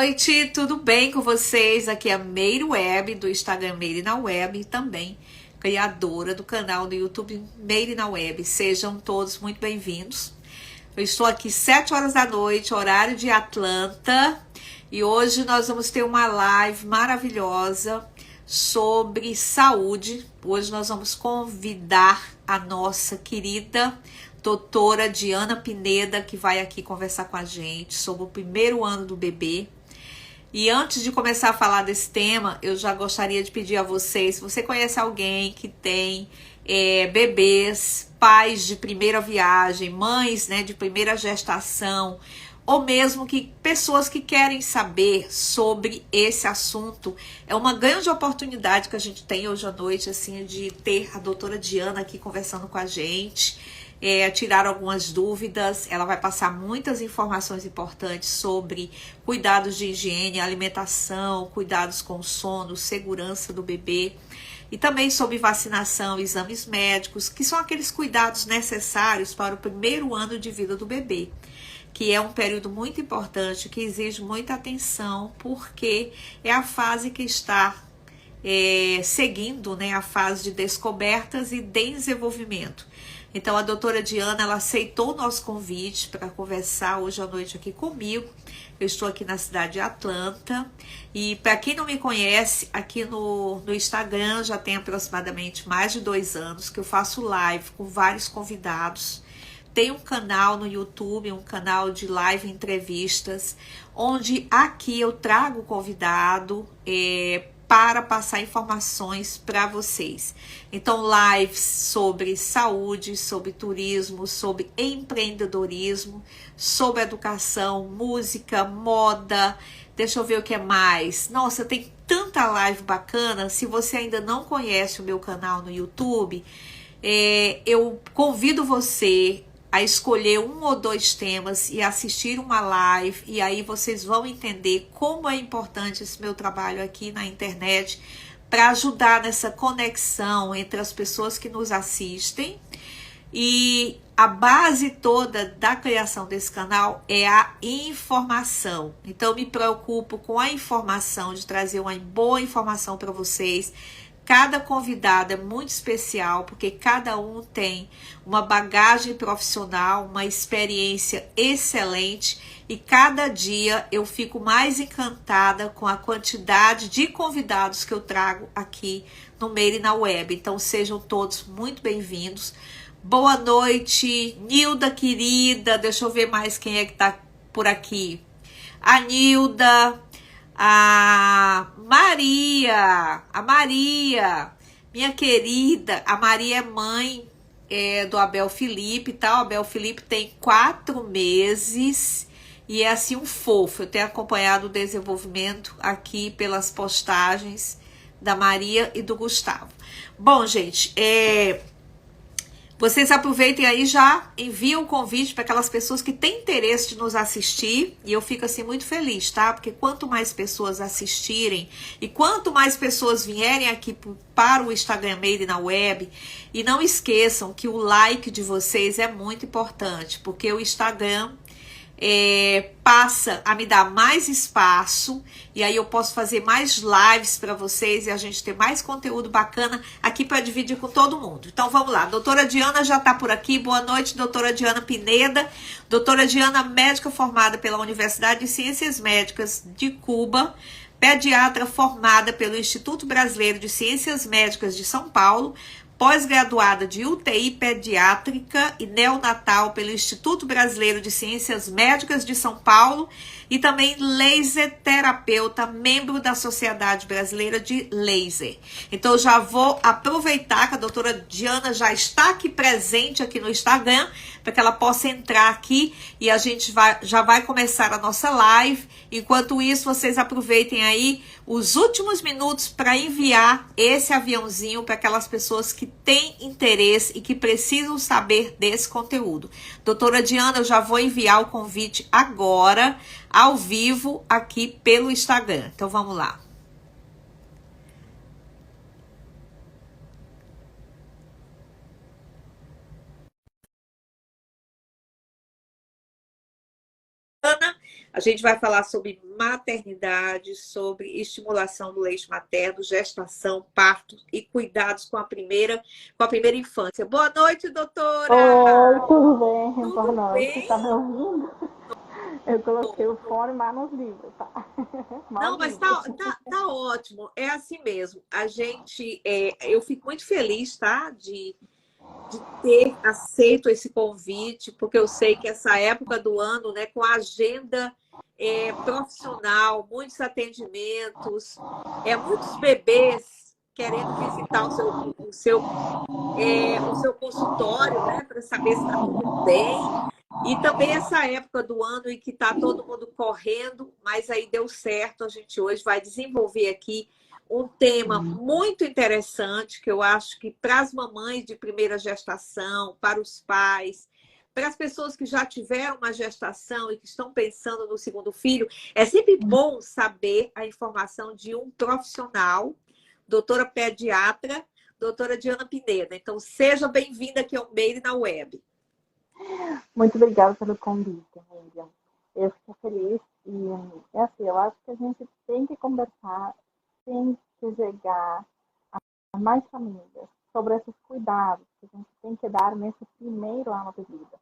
noite, tudo bem com vocês? Aqui é a Meire Web, do Instagram Meire na Web, e também criadora do canal do YouTube Meire na Web. Sejam todos muito bem-vindos. Eu estou aqui 7 horas da noite, horário de Atlanta, e hoje nós vamos ter uma live maravilhosa sobre saúde. Hoje nós vamos convidar a nossa querida doutora Diana Pineda, que vai aqui conversar com a gente sobre o primeiro ano do bebê. E antes de começar a falar desse tema, eu já gostaria de pedir a vocês, se você conhece alguém que tem bebês, pais de primeira viagem, mães, né, de primeira gestação, ou mesmo que pessoas que querem saber sobre esse assunto, é uma grande oportunidade que a gente tem hoje à noite, assim, de ter a doutora Diana aqui conversando com a gente, tirar algumas dúvidas. Ela vai passar muitas informações importantes sobre cuidados de higiene, alimentação, cuidados com o sono, segurança do bebê, e também sobre vacinação, exames médicos, que são aqueles cuidados necessários para o primeiro ano de vida do bebê, que é um período muito importante, que exige muita atenção, porque é a fase que está seguindo, né, a fase de descobertas e desenvolvimento. Então a doutora Diana, ela aceitou o nosso convite para conversar hoje à noite aqui comigo. Eu estou aqui na cidade de Atlanta, e para quem não me conhece, aqui no Instagram já tem aproximadamente mais de 2 anos que eu faço live com vários convidados. Tem um canal no YouTube, um canal de live entrevistas, onde aqui eu trago o convidado para passar informações para vocês. Então, lives sobre saúde, sobre turismo, sobre empreendedorismo, sobre educação, música, moda. Deixa eu ver o que é mais. Nossa, tem tanta live bacana. Se você ainda não conhece o meu canal no YouTube, eu convido você a escolher 1 ou 2 temas e assistir uma live, e aí vocês vão entender como é importante esse meu trabalho aqui na internet para ajudar nessa conexão entre as pessoas que nos assistem. E a base toda da criação desse canal é a informação. Então eu me preocupo com a informação, de trazer uma boa informação para vocês. Cada convidado é muito especial, porque cada um tem uma bagagem profissional, uma experiência excelente, e cada dia eu fico mais encantada com a quantidade de convidados que eu trago aqui no Meire na Web. Então sejam todos muito bem-vindos. Boa noite, Nilda querida. Deixa eu ver mais quem é que tá por aqui. A Nilda, a Maria, minha querida. A Maria é mãe do Abel Felipe, tá? O Abel Felipe tem 4 meses e é assim um fofo. Eu tenho acompanhado o desenvolvimento aqui pelas postagens da Maria e do Gustavo. Bom, gente, vocês aproveitem aí, já enviam o convite para aquelas pessoas que têm interesse de nos assistir, e eu fico assim muito feliz, tá? Porque quanto mais pessoas assistirem e quanto mais pessoas vierem aqui para o Instagram Meire na Web, e não esqueçam que o like de vocês é muito importante, porque o Instagram passa a me dar mais espaço, e aí eu posso fazer mais lives para vocês e a gente ter mais conteúdo bacana aqui para dividir com todo mundo. Então vamos lá, doutora Diana já está por aqui. Boa noite, doutora Diana Pineda. Doutora Diana, médica formada pela Universidade de Ciências Médicas de Cuba, pediatra formada pelo Instituto Brasileiro de Ciências Médicas de São Paulo, pós-graduada de UTI pediátrica e neonatal pelo Instituto Brasileiro de Ciências Médicas de São Paulo, e também laser terapeuta, membro da Sociedade Brasileira de Laser. Então já vou aproveitar que a doutora Diana já está aqui presente aqui no Instagram, para que ela possa entrar aqui e a gente já vai começar a nossa live. Enquanto isso, vocês aproveitem aí os últimos minutos para enviar esse aviãozinho para aquelas pessoas que têm interesse e que precisam saber desse conteúdo. Doutora Diana, eu já vou enviar o convite agora, ao vivo, aqui pelo Instagram. Então vamos lá. A gente vai falar sobre maternidade, sobre estimulação do leite materno, gestação, parto e cuidados com a primeira infância. Boa noite, doutora! Oi, tudo bem? Boa Tudo noite. Tá bem? me ouvindo? Eu coloquei o fone mas nos livros, tá? Mal Não, mas ouvindo. tá ótimo. É assim mesmo. Eu fico muito feliz, tá? De ter aceito esse convite, porque eu sei que essa época do ano, né, com a agenda profissional, muitos atendimentos, muitos bebês querendo visitar o seu consultório, né, para saber se está tudo bem. E também essa época do ano em que está todo mundo correndo, mas aí deu certo. A gente hoje vai desenvolver aqui um tema muito interessante, que eu acho que para as mamães de primeira gestação, para os pais, para as pessoas que já tiveram uma gestação e que estão pensando no segundo filho, é sempre bom saber a informação de um profissional, doutora pediatra, doutora Diana Pineda. Então, seja bem-vinda aqui ao Made na Web. Muito obrigada pelo convite, Miriam. Eu fico feliz e é assim, eu acho que a gente tem que conversar, tem que chegar a mais famílias sobre esses cuidados que a gente tem que dar nesse primeiro ano de vida.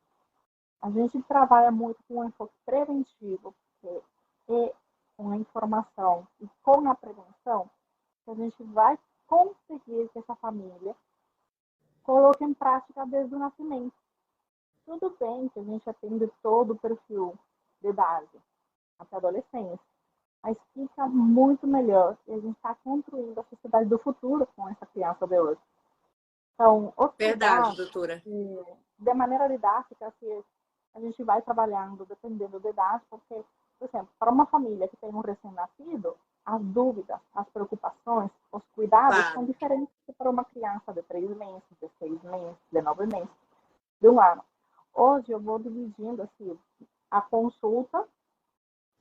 A gente trabalha muito com um enfoque preventivo, porque é com a informação e com a prevenção que a gente vai conseguir que essa família coloque em prática desde o nascimento. Tudo bem que a gente atende todo o perfil de idade, até adolescência, mas fica muito melhor e a gente está construindo a sociedade do futuro com essa criança de hoje. Então, os Verdade, cuidados, doutora. de maneira didática, assim, a gente vai trabalhando dependendo da idade, porque, por exemplo, para uma família que tem um recém-nascido, as dúvidas, as preocupações, os cuidados são Claro. diferentes que para uma criança de 3 meses, de 6 meses, de 9 meses, de um ano. Hoje eu vou dividindo assim, a consulta,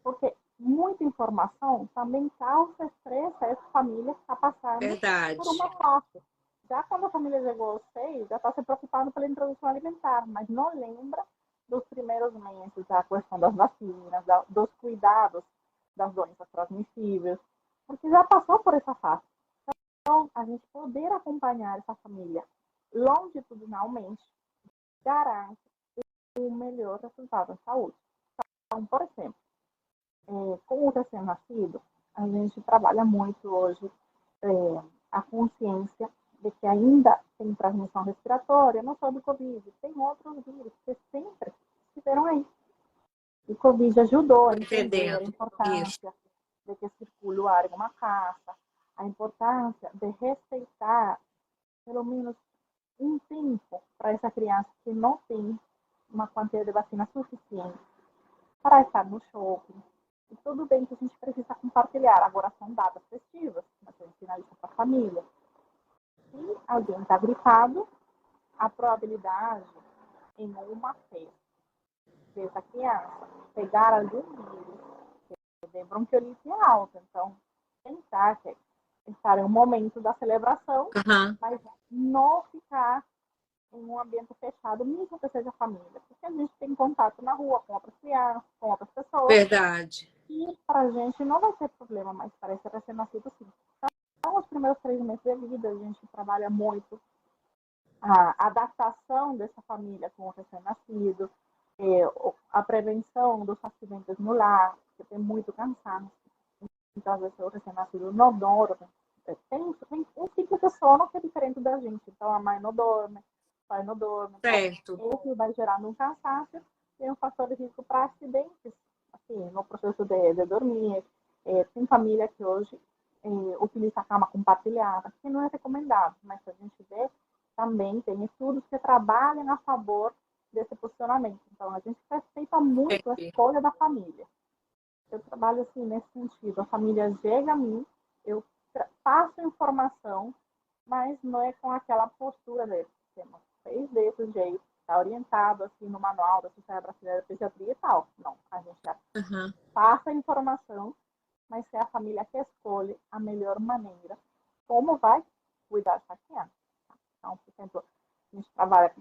porque muita informação também causa estresse a essa família que está passando por Verdade. uma fase. Já quando a família chegou aos 6, já está se preocupando pela introdução alimentar, mas não lembra dos primeiros meses, da questão das vacinas, dos cuidados das doenças transmissíveis, porque já passou por essa fase. Então, a gente poder acompanhar essa família longitudinalmente garante o melhor resultado em saúde. Então, por exemplo, com o recém-nascido, a gente trabalha muito hoje a consciência de que ainda tem transmissão respiratória, não só do Covid, tem outros vírus que sempre estiveram aí. E o Covid ajudou a Estou entender a entendendo. Isso. importância de que circule o ar em uma casa, a importância de respeitar pelo menos um tempo para essa criança que não tem uma quantidade de vacina suficiente para estar no shopping. E tudo bem que a gente precisa compartilhar. Agora são datas festivas, mas a gente finaliza para a família. Se alguém está gripado, a probabilidade em uma festa dessa criança pegar algum vírus de bronquiolite é alta. Então, pensar que estar em um momento da celebração, Uhum. mas não ficar em um ambiente fechado, mesmo que seja família, porque a gente tem contato na rua com outras crianças, com outras pessoas, Verdade. e para a gente não vai ter problema, mas para esse recém-nascido sim. Então, os primeiros 3 meses de vida, a gente trabalha muito a adaptação dessa família com o recém-nascido, a prevenção dos acidentes no lar, que tem muito cansaço. Então, às vezes, o recém-nascido não dorme. Tem um ciclo de sono que é diferente da gente. Então, a mãe não dorme, o pai não dorme. Então, Certo. isso vai gerando um cansaço e um fator de risco para acidentes, assim, no processo de dormir. Tem família que hoje utiliza a cama compartilhada, que não é recomendado, mas a gente vê também, tem estudos que trabalham a favor desse posicionamento. Então, a gente respeita muito a escolha da família. Eu trabalho assim nesse sentido. A família chega a mim, eu passo informação, mas não é com aquela postura dele. Temos fez desse jeito, está orientado assim no manual da Sociedade Brasileira de Pediatria e tal. Não, a gente já Uhum. passa a informação, mas é a família que escolhe a melhor maneira como vai cuidar dessa criança. Então, por exemplo, a gente trabalha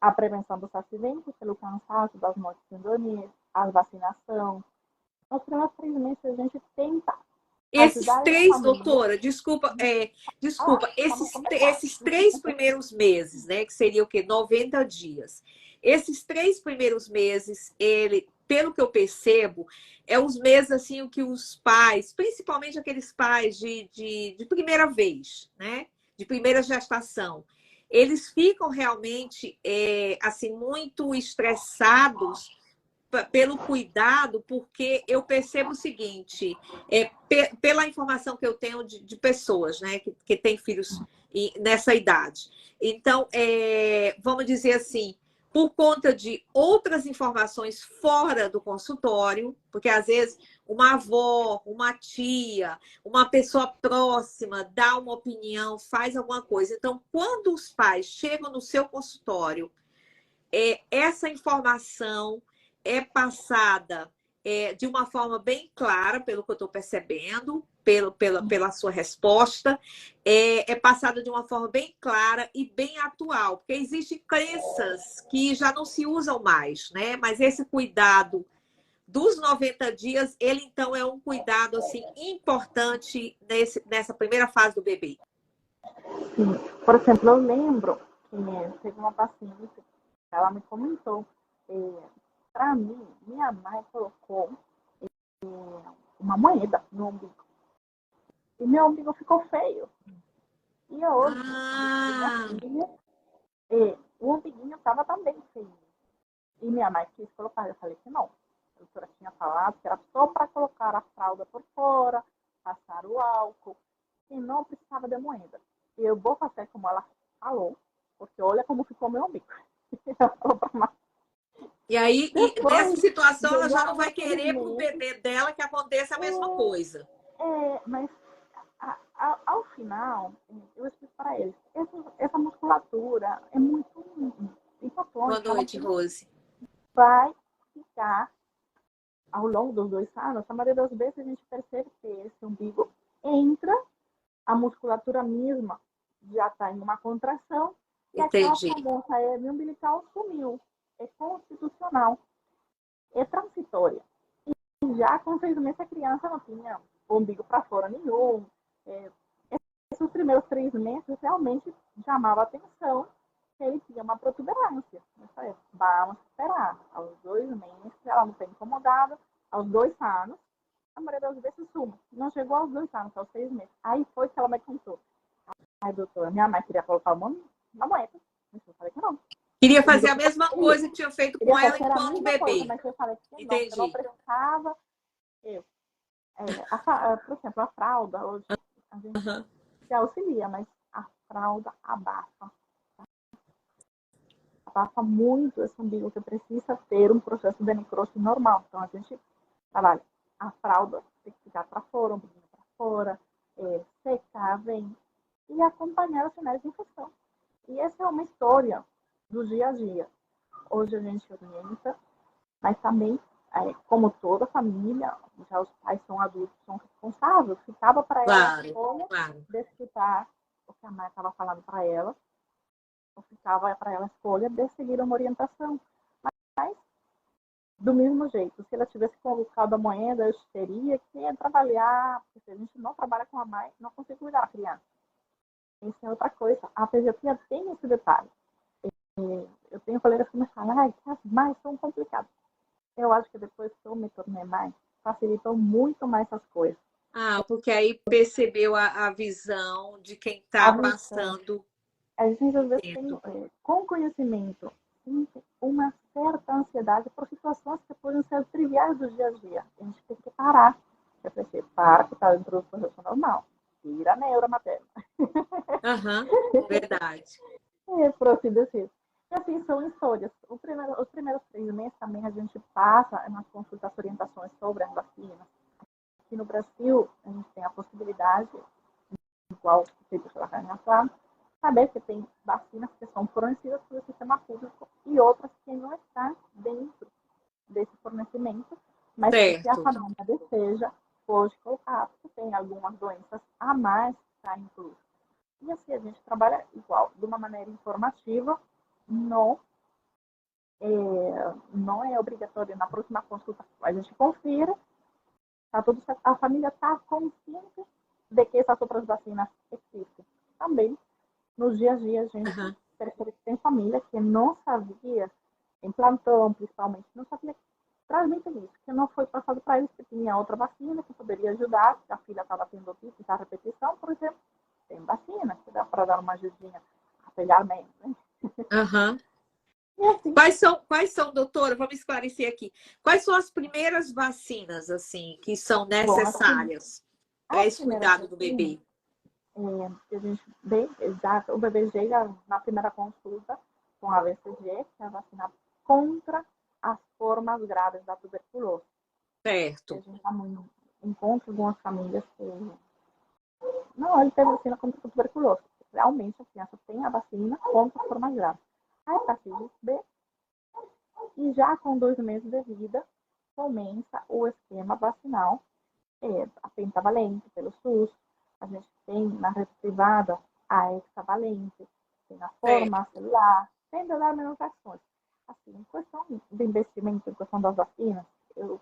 a prevenção dos acidentes pelo cansaço, das noites sem dormir, a vacinação. Nos primeiros 3 meses a gente tenta Esses ajudar essa três, família. doutora, desculpa, Ah, desculpa, vamos começar. esses 3 primeiros meses, né, que seria o quê? 90 dias. Esses 3 primeiros meses, ele, pelo que eu percebo, é os meses assim o que os pais, principalmente aqueles pais de primeira vez, né, de primeira gestação, eles ficam realmente assim muito estressados pelo cuidado, porque eu percebo o seguinte, pela informação que eu tenho de pessoas, né, que têm filhos nessa idade. Então, vamos dizer assim, por conta de outras informações fora do consultório, porque às vezes uma avó, uma tia, uma pessoa próxima dá uma opinião, faz alguma coisa. Então, quando os pais chegam no seu consultório, essa informação é passada de uma forma bem clara, pelo que eu estou percebendo, pela sua resposta, é passada de uma forma bem clara e bem atual, porque existem crenças que já não se usam mais, né? Mas esse cuidado dos 90 dias, ele então é um cuidado assim importante nessa primeira fase do bebê. Sim. Por exemplo, eu lembro que teve uma paciente, ela me comentou, para mim, minha mãe colocou uma moeda no umbigo. E meu umbigo ficou feio. E hoje, quando eu tive minha Ah, filha, o umbiguinho estava também feio. E minha mãe quis colocar. Eu falei que não. A doutora tinha falado que era só para colocar a fralda por fora, passar o álcool, e não precisava de moeda. E eu vou fazer como ela falou, porque olha como ficou meu umbigo. Ela falou para mim. e aí, nessa Depois situação, de ela já não já vai uns seis querer para o meses, bebê dela que aconteça a mesma coisa. mas ao final, eu explico para eles, essa musculatura é muito Boa importante, ela noite, Rose. vai ficar ao longo dos 2 anos. A maioria das vezes a gente percebe que esse umbigo entra, a musculatura mesma já está em uma contração e aquela Entendi. famosa hernia umbilical sumiu. É constitucional, é transitória. E já com 6 meses a criança não tinha o umbigo para fora nenhum. É, esses primeiros 3 meses realmente chamava a atenção que ele tinha uma protuberância. Eu falei, vamos esperar. Aos 2 meses, ela não tem incomodada. Aos 2 anos, a maioria das vezes suma. Não chegou aos 2 anos, aos 6 meses. Aí foi que ela me contou. Ai, doutora, minha mãe queria colocar uma moeda. Eu falei que não. Queria Comigo fazer a ficou mesma feio. coisa que tinha feito com Queria ela fazer a enquanto mesma coisa, bebê. mas eu falei que não, que não Entendi. precisava. Eu, por exemplo, a fralda, hoje a gente Uhum. se auxilia, mas a fralda abafa muito esse umbigo que precisa ter um processo de necrose normal. Então a gente trabalha a fralda, tem que ficar para fora, um pouquinho para fora, secar bem e acompanhar os sinais de infecção. E essa é uma história do dia a dia. Hoje a gente orienta, mas também, como toda família, já os pais são adultos, são responsáveis. Ficava para ela a Claro, escolha claro. de escutar o que a mãe estava falando para ela, ou ficava para ela a escolha de seguir uma orientação. Mas, do mesmo jeito, se ela tivesse colocado a moeda, eu teria que trabalhar, porque se a gente não trabalha com a mãe, não consegue cuidar da criança. Isso é outra coisa. A pediatria tem esse detalhe. Eu tenho colegas que me falam que as mães são complicadas. Eu acho que depois que eu me tornei mãe, facilitou muito mais as coisas. Ah, porque aí percebeu a visão de quem A está visão. passando A gente às vezes tem, dentro. com conhecimento, uma certa ansiedade por situações que podem ser triviais do dia a dia. A gente tem que parar. Refletir, para que está dentro do processo normal. Tira a neura materna. Aham, verdade. Por assim dizer. E assim, são histórias. Os primeiros 3 meses também a gente passa nas consultas orientações sobre as vacinas. Aqui no Brasil, a gente tem a possibilidade, igual feito pela Rainha Flávia, saber que tem vacinas que são fornecidas pelo sistema público e outras que não estão dentro desse fornecimento, mas que se a Certo. família deseja, pode colocar, porque tem algumas doenças a mais que está incluso. E assim a gente trabalha igual, de uma maneira informativa, no não é obrigatório na próxima consulta, a gente confira, tá tudo certo, a família está consciente de que essas outras vacinas existem. Também, nos dias a dia, a gente Aham. percebe que tem família que não sabia, em plantão principalmente, não sabia realmente isso, que não foi passado para eles que tinha outra vacina que poderia ajudar, que a filha estava tendo típica repetição, por exemplo, tem vacina que dá para dar uma ajudinha a pegar menos, né? Aham. E assim, Quais são, doutora? Vamos esclarecer aqui. Quais são as primeiras vacinas, assim, que são bom, necessárias para as esse primeiras cuidado do vacinas, bebê? que a gente bem exato, o bebê chega na primeira consulta com a BCG, que é a vacina contra as formas graves da tuberculose. E a Certo. gente encontra algumas famílias que não, ele teve vacina contra a tuberculose. Realmente a criança tem a vacina contra as formas graves. A hepatite B, e já com 2 meses de vida, começa o esquema vacinal, a pentavalente pelo SUS, a gente tem na rede privada a hexavalente, tem a forma Certo. celular, tem das imunizações. Assim, em questão de investimento, em questão das vacinas, eu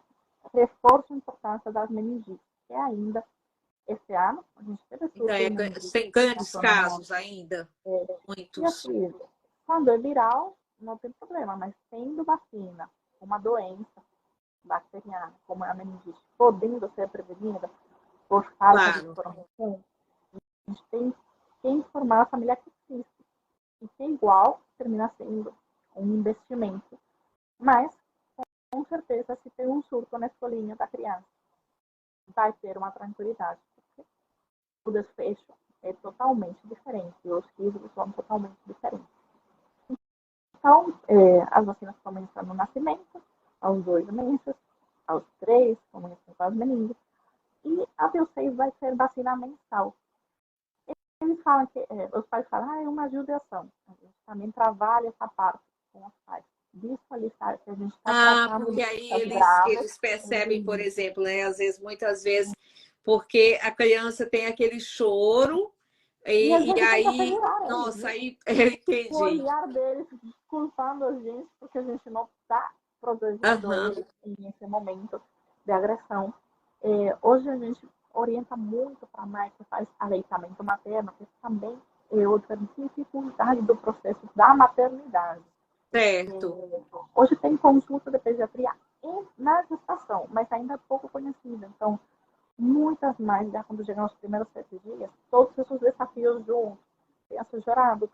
reforço a importância das meningites, que é ainda esse ano, a gente teve Ainda surto de meningite tem grandes nacional. casos ainda, E muitos. assim, quando é viral, não tem problema, mas tendo vacina, uma doença bacteriana, como é a meningite, podendo ser prevenida por falta de Claro. informação, a gente tem que informar a família que existe. E que é igual termina sendo um investimento. Mas, com certeza, se tem um surto na escolinha da criança, vai ter uma tranquilidade, porque o desfecho é totalmente diferente, e os riscos são totalmente diferentes. Então, as vacinas começam no nascimento, aos 2 meses, aos 3, começam com as meninas, e até os 6 vai ser vacina mensal. Eles falam que, os pais falam, é uma judiação. A gente também trabalha essa parte com os pais. Visualizar que a gente está Ah, tratando porque de aí coisas eles, graves, eles percebem, por exemplo, né? Às vezes, muitas vezes, porque a criança tem aquele choro, e a e gente tem que aí, assegurar eles, nossa, né? aí eu O entendi. olhar deles culpando a gente porque a gente não está protegendo Aham, eles nesse momento de agressão. Hoje a gente orienta muito para a mãe que faz aleitamento materno, que também é outra dificuldade do processo da maternidade. certo. Hoje tem consulta de pediatria na gestação, mas ainda é pouco conhecida. Então, muitas mães, já quando chegam aos primeiros 7 dias, todos esses desafios juntos, criança chorando,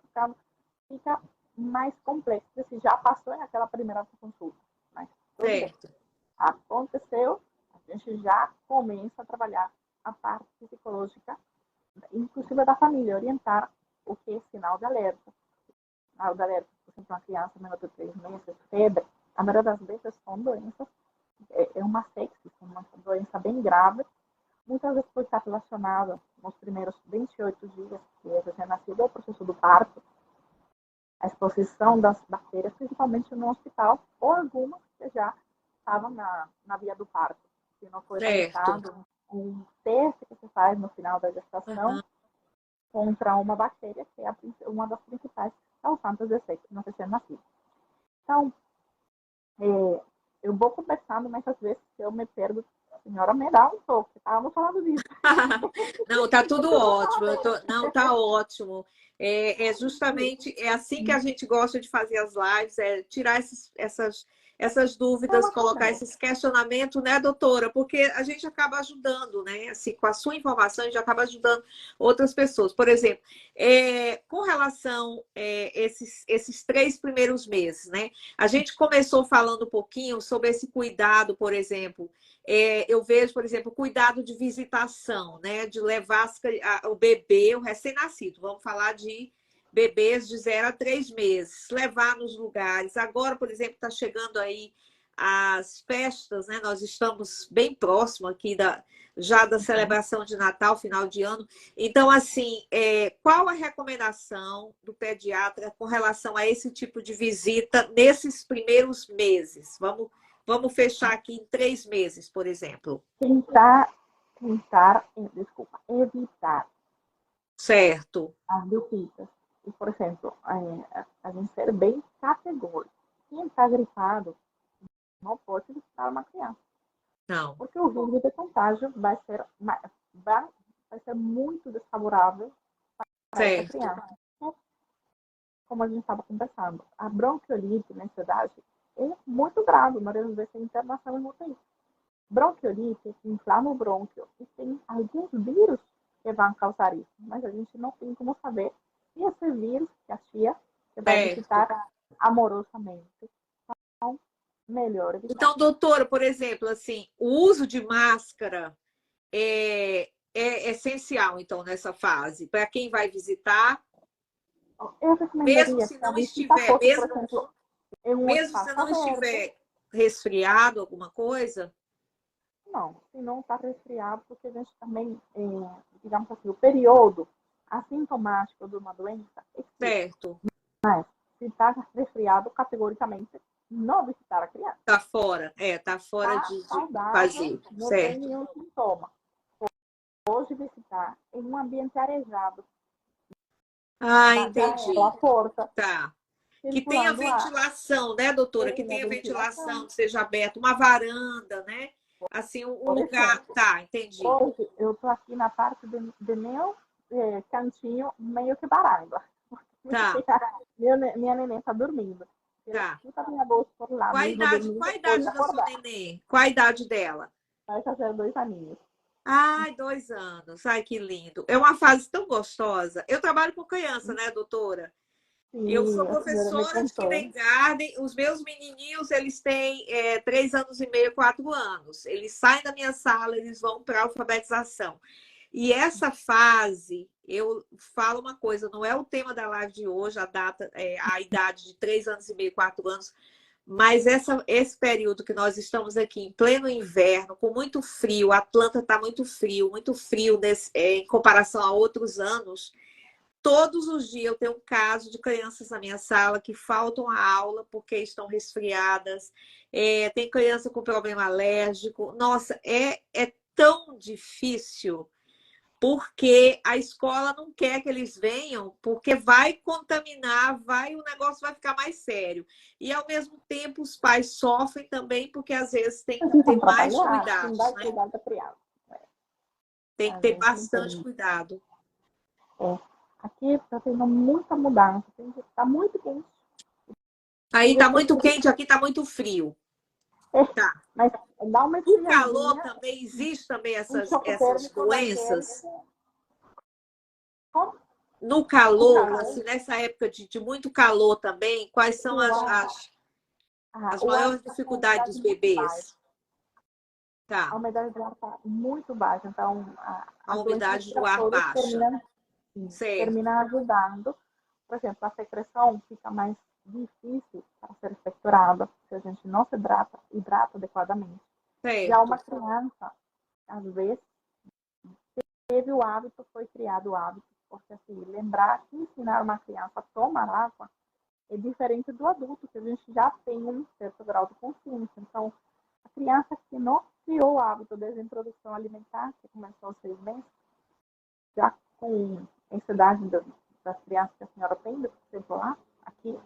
fica mais complexo. Se já passou naquela primeira consulta, mas tudo bem. Certo. Aconteceu, a gente já começa a trabalhar a parte psicológica, inclusive da família, orientar o que é sinal de alerta. Sinal de alerta, por exemplo, uma criança menor de 3 meses, febre, a maioria das vezes são doenças, é uma sepsis, uma doença bem grave, muitas vezes pode estar relacionada nos primeiros 28 dias que é recém-nascido ao processo do parto, a exposição das bactérias, principalmente no hospital, ou algumas que já estavam na via do parto. Se não foi Certo. realizado um teste que se faz no final da gestação Aham. contra uma bactéria que é uma das principais causantes de sepsis no recém-nascido. Então, eu vou conversando, mas às vezes eu me perdo. A senhora me dá um toque, estávamos falando disso. Não, tá tudo Porque eu vou falar ótimo. dele. Não, tá ótimo. É justamente assim que a gente gosta de fazer as lives, é tirar essas dúvidas, colocar Exatamente. esses questionamentos, né, doutora? Porque a gente acaba ajudando, né? Assim, com a sua informação, a gente acaba ajudando outras pessoas. Por exemplo, com relação esses 3 primeiros meses, né? A gente começou falando um pouquinho sobre esse cuidado, por exemplo. Eu vejo, por exemplo, cuidado de visitação, né? De levar o bebê, o recém-nascido. Vamos falar de bebês de 0 a 3 meses, levar nos lugares. Agora, por exemplo, está chegando aí as festas, né? Nós estamos bem próximo aqui já da celebração de Natal, final de ano. Então, assim, qual a recomendação do pediatra com relação a esse tipo de visita nesses primeiros meses? Vamos fechar aqui em 3 meses, por exemplo. Desculpa, evitar Certo. as visitas. E, por exemplo, a gente ser bem categórico. quem está gripado não pode visitar uma criança, Não. porque o risco de contágio vai ser muito desfavorável para essa Certo. criança. Como a gente estava conversando, a bronquiolite nessa idade é muito grave, uma residência internacional em UTI. Bronquiolite inflama o brônquio e tem alguns vírus que vão causar isso, mas a gente não tem como saber se esse vírus que a tia vai Certo. visitar amorosamente. Então, melhor evitar. Então, doutora, por exemplo, assim, o uso de máscara é essencial, então, nessa fase, para quem vai visitar, Eu mesmo recomendaria se que a não visita estiver, fosse, por exemplo, em um mesmo se espaço não aberto. estiver resfriado, alguma coisa, Não, se não está resfriado, porque a gente também, digamos assim, o período assintomático de uma doença existe. certo, Mas, se está resfriado, categoricamente, não visitar a criança. tá fora Está de saudável, fazer, não tem certo. nenhum sintoma. Hoje, visitar em um ambiente arejado, Ah, janela, entendi. porta, Tá. Que tenha circulando ar, ventilação, né, doutora? Que tem a tenha ventilação, ventilação. que seja aberta, uma varanda, né? Assim, um Por lugar. exemplo, Tá, entendi. hoje eu estou aqui na parte de meu cantinho, meio que baralho. Tá, Minha neném está dormindo. Eu tá. escuto a minha voz por lá, mesmo dormindo, Qual a pode idade da sua acordar. nenê? Qual a idade dela? Vai fazer 2 aninhos. Ai, 2 anos. Ai, que lindo. É uma fase tão gostosa. Eu trabalho com criança, né, doutora? Eu sou Sim, a senhora me professora de contou. kindergarten. Os meus menininhos, eles têm 3 anos e meio, 4 anos. Eles saem da minha sala, eles vão para a alfabetização. E essa fase, eu falo uma coisa, não é o tema da live de hoje, a data, a idade de 3 anos e meio, 4 anos, mas esse período que nós estamos aqui em pleno inverno, com muito frio, a Atlanta está muito frio em comparação a outros anos. Todos os dias eu tenho um caso de crianças na minha sala que faltam a aula porque estão resfriadas. Tem criança com problema alérgico. Nossa, é tão difícil porque a escola não quer que eles venham, porque vai contaminar, o negócio vai ficar mais sério. E ao mesmo tempo os pais sofrem também, porque às vezes tem que Precisam ter mais trabalhar, quem cuidados, vai né? cuidar da criança. Tem que A ter gente bastante entende. cuidado. É. Aqui está tendo muita mudança. Está muito quente. Aí Chega a tá ser muito frio. quente, aqui tá muito frio. Tá. Mas dá uma O calor esfriadinha, também, existe também um choque essas térmico daquele. doenças. Com No o calor, calor, assim, nessa época de muito calor também, quais são as o ar maiores está com dificuldades umidade dos muito baixa. bebês? A Tá. umidade do ar está muito baixa. Então, A as doenças umidade do ar respiratórias baixa. terminam Certo, ajudando. Por exemplo, a secreção fica mais difícil para ser efetuada se a gente não se hidrata adequadamente. Já certo. uma criança, às vezes, teve o hábito, foi criado o hábito, porque assim, lembrar que ensinar uma criança a tomar água é diferente do adulto, que a gente já tem um certo grau de consciência. Então, a criança que não criou o hábito desde a introdução alimentar, que começou aos 6 meses, já com essa idade das crianças que a senhora tem, por exemplo, lá, aqui,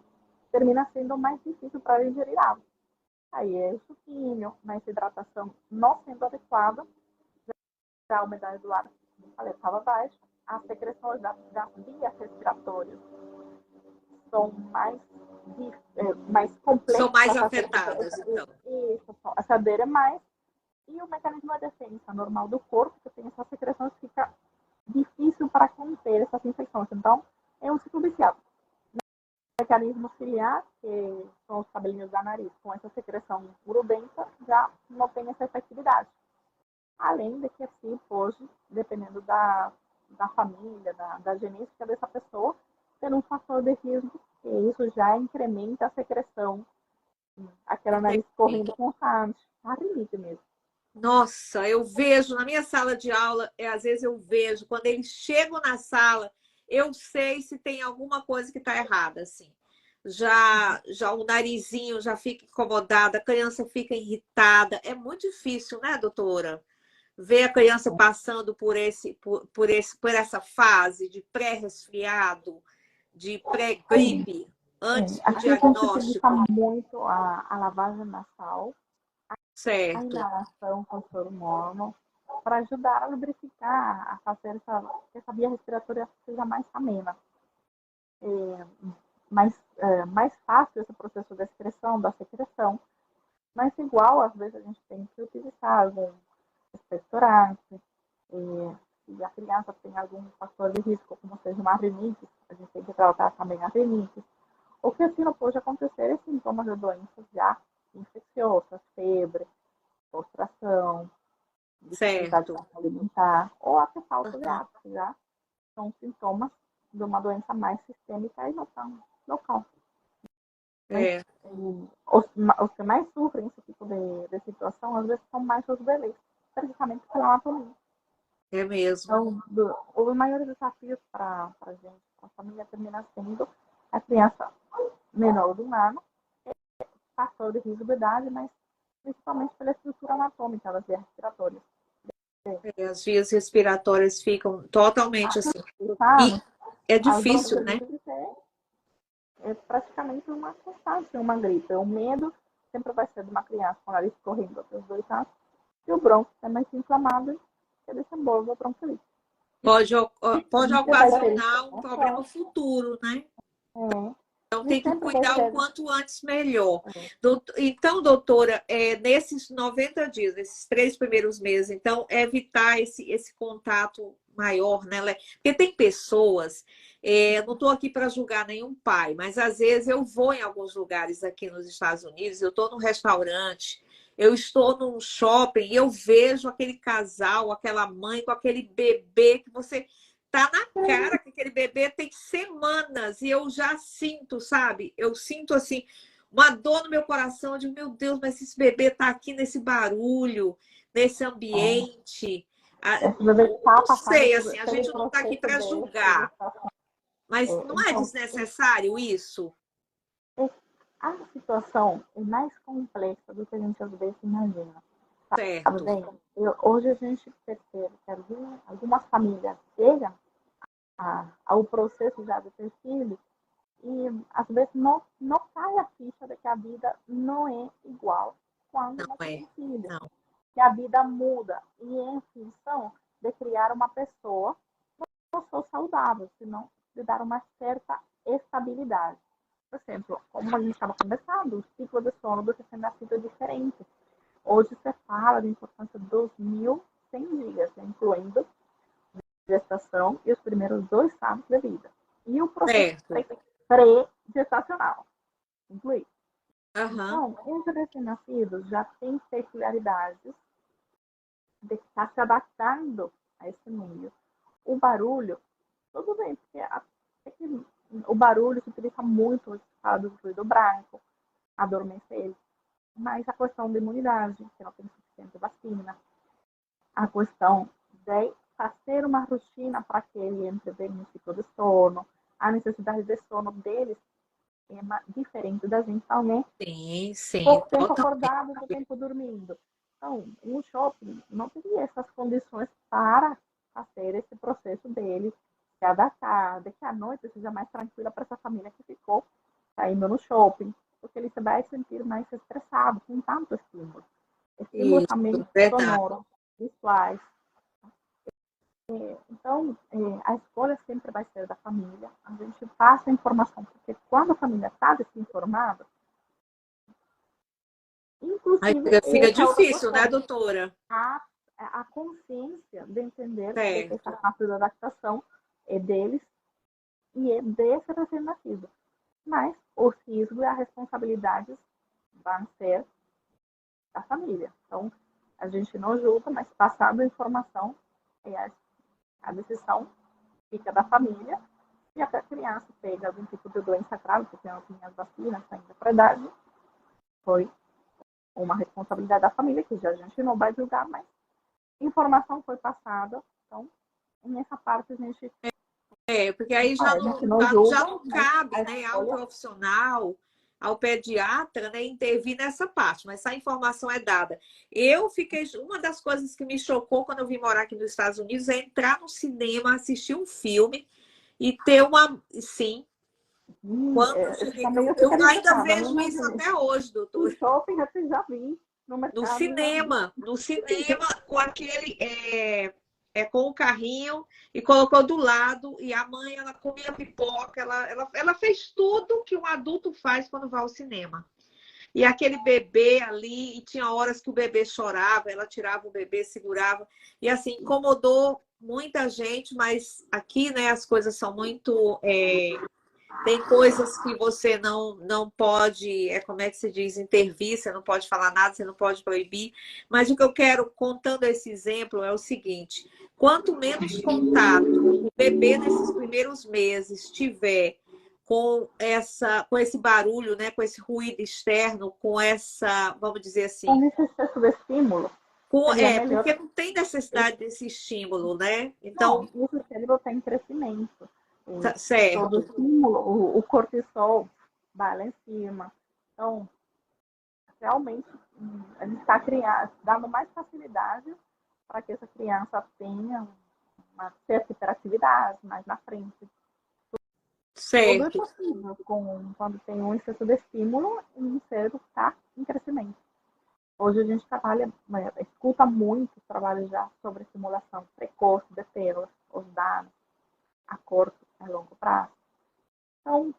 termina sendo mais difícil para ingerir água. Aí é suquinho, mas hidratação não sendo adequada, já a umidade do ar, como eu falei, estava baixa, as secreções das vias respiratórias são mais São complexas mais para fazer afetadas, então. isso, essa aderir mais. E o mecanismo de defesa normal do corpo, que tem essas secreções, fica difícil para conter essas infecções. Então, é um ciclo viciado. O mecanismo ciliar, que são os cabelinhos da nariz, com essa secreção grudenta, já não tem essa efetividade. Além de que, assim, hoje, dependendo da família, da genética dessa pessoa, ter um fator de risco, que isso já incrementa a secreção, aquela nariz Entendi. correndo constante, a rinite mesmo. Nossa, eu vejo na minha sala de aula, às vezes eu vejo, quando eles chegam na sala, eu sei se tem alguma coisa que está errada, assim. Já o narizinho já fica incomodado, a criança fica irritada. É muito difícil, né, doutora? Ver a criança passando por essa fase de pré-resfriado, de pré-gripe, antes do Aqui a gente utiliza diagnóstico? muito a lavagem nasal, a Certo. inalação com soro morno, para ajudar a lubrificar, a fazer que essa via respiratória seja mais amena, mais fácil esse processo da excreção, da secreção, mas igual, às vezes a gente tem que utilizar algum expectorante, se a criança tem algum fator de risco, como seja uma rinite, a gente tem que tratar também a rinite. O que assim não pode acontecer é sintomas de doenças já infecciosas, febre, prostração, dificuldade Certo. para se alimentar, ou até falta de Aham. água, que já são sintomas de uma doença mais sistêmica e não tão local. Mas É, os que mais sofrem esse tipo de situação, às vezes, são mais os bebês, precisamente pela anatomia. é mesmo. Então, os maiores desafios para a gente, para a família, termina sendo a criança menor de um ano, fator de risco de idade, mas principalmente pela estrutura anatômica das vias respiratórias. É, as vias respiratórias ficam totalmente assim. E Sabe? é As difícil, né? bronquiolites é praticamente uma constância, uma gripe. O medo sempre vai ser de uma criança com o nariz correndo até os 2 anos, e o bronco é mais inflamado e desenvolve a bronquiolite. Pode Sempre vai ser ocasionar um inflamação, problema futuro, né? Então nem tem que sempre vai cuidar o ser. quanto antes melhor. Então, doutora, nesses 90 dias, nesses 3 primeiros meses, então, evitar esse contato maior, né? Porque tem pessoas, não estou aqui para julgar nenhum pai, mas às vezes eu vou em alguns lugares aqui nos Estados Unidos, eu estou num restaurante, eu estou num shopping e eu vejo aquele casal, aquela mãe com aquele bebê que você tá na cara que aquele bebê tem semanas e eu já sinto, sabe? Eu sinto assim uma dor no meu coração. Eu digo, meu Deus, mas esse bebê tá aqui nesse barulho, nesse ambiente. Esse bebê está Não passando sei, assim, a pelo gente não tá aqui processo para de julgar, gestação. mas não é Então, desnecessário isso? a situação é mais complexa do que a gente às vezes imagina. Sabe Certo. bem? Hoje a gente percebe que algumas famílias chegam ao processo já de ter filhos e às vezes não cai a ficha de que a vida não é igual quando Não não é. tem filhos. Não. Que a vida muda e é em função de criar uma pessoa não só saudável, senão de dar uma certa estabilidade. Por exemplo, como a gente estava conversando, o ciclo de sono do recém-nascido é diferente. Hoje se fala da importância dos 1.100 dias, incluindo gestação e os primeiros 2 anos de vida. E o processo Certo. pré-gestacional, incluído. Aham. Então, os recém-nascidos já têm peculiaridades de estar se adaptando a esse meio. O barulho, tudo bem, porque o barulho se utiliza muito do ruído branco, adormece ele. Mas a questão da imunidade, que não tem suficiente vacina, a questão de fazer uma rotina para que ele entre bem no ciclo de sono, a necessidade de sono deles é diferente da gente também. Sim, sim, Pouco tempo totalmente. acordado, pouco tempo dormindo. Então, um shopping não teria essas condições para fazer esse processo dele se adaptar, de que a noite seja mais tranquila para essa família que ficou saindo no shopping, porque ele se vai sentir mais estressado com tanto estímulo. Estímulos também Isso, verdade. sonoros, visuais. Então, a escolha sempre vai ser da família. A gente passa a informação, porque quando a família está desinformada, Aí inclusive, fica essa é outra difícil, né, questão, doutora? a consciência de entender de que essa Certo. parte da adaptação é deles e é desse recém-nascido. Mas os riscos e as responsabilidades vão ser da família. Então, a gente não julga, mas passando a informação, a decisão fica da família. E até a criança pega algum tipo de doença grave, porque não tinha as vacinas ainda para a idade, foi uma responsabilidade da família, que já a gente não vai julgar, mas informação foi passada. Então, nessa parte a gente, Porque aí já a não, gente não já julga, não mas cabe, a né, ao escolha profissional, ao pediatra, né, intervir nessa parte, mas se a informação é dada. Eu fiquei. Uma das coisas que me chocou quando eu vim morar aqui nos Estados Unidos é entrar no cinema, assistir um filme e ter uma. Sim, Quando eu Esse cheguei, também eu eu ficaria ainda chocada, não vejo isso imagino. até hoje, No doutor. shopping eu já vi, no No mercado eu já vi. cinema, no cinema, com aquele com o carrinho e colocou do lado, e a mãe ela comia pipoca, ela fez tudo que um adulto faz quando vai ao cinema. E aquele bebê ali, e tinha horas que o bebê chorava, ela tirava o bebê, segurava, e assim, incomodou muita gente, mas aqui, né, as coisas são muito tem coisas que você não pode, como é que se diz, intervir, você não pode falar nada, você não pode proibir. Mas o que eu quero, contando esse exemplo, é o seguinte: quanto menos contato o bebê nesses primeiros meses tiver com esse barulho, né, com esse ruído externo, com essa, vamos dizer assim, Com esse excesso de estímulo, seria melhor. porque não tem necessidade desse estímulo, né? Não, Então, e o cérebro está em crescimento. E todo certo, estímulo, o cortisol vai lá em cima. Então, realmente, a gente está dando mais facilidade para que essa criança tenha uma certa hiperatividade mais na frente. Tudo é certo. possível quando tem um excesso de estímulo e o cérebro está em crescimento. Hoje a gente trabalha, escuta muito trabalho já sobre estimulação precoce de tela, os dados a curto e longo prazo. Então,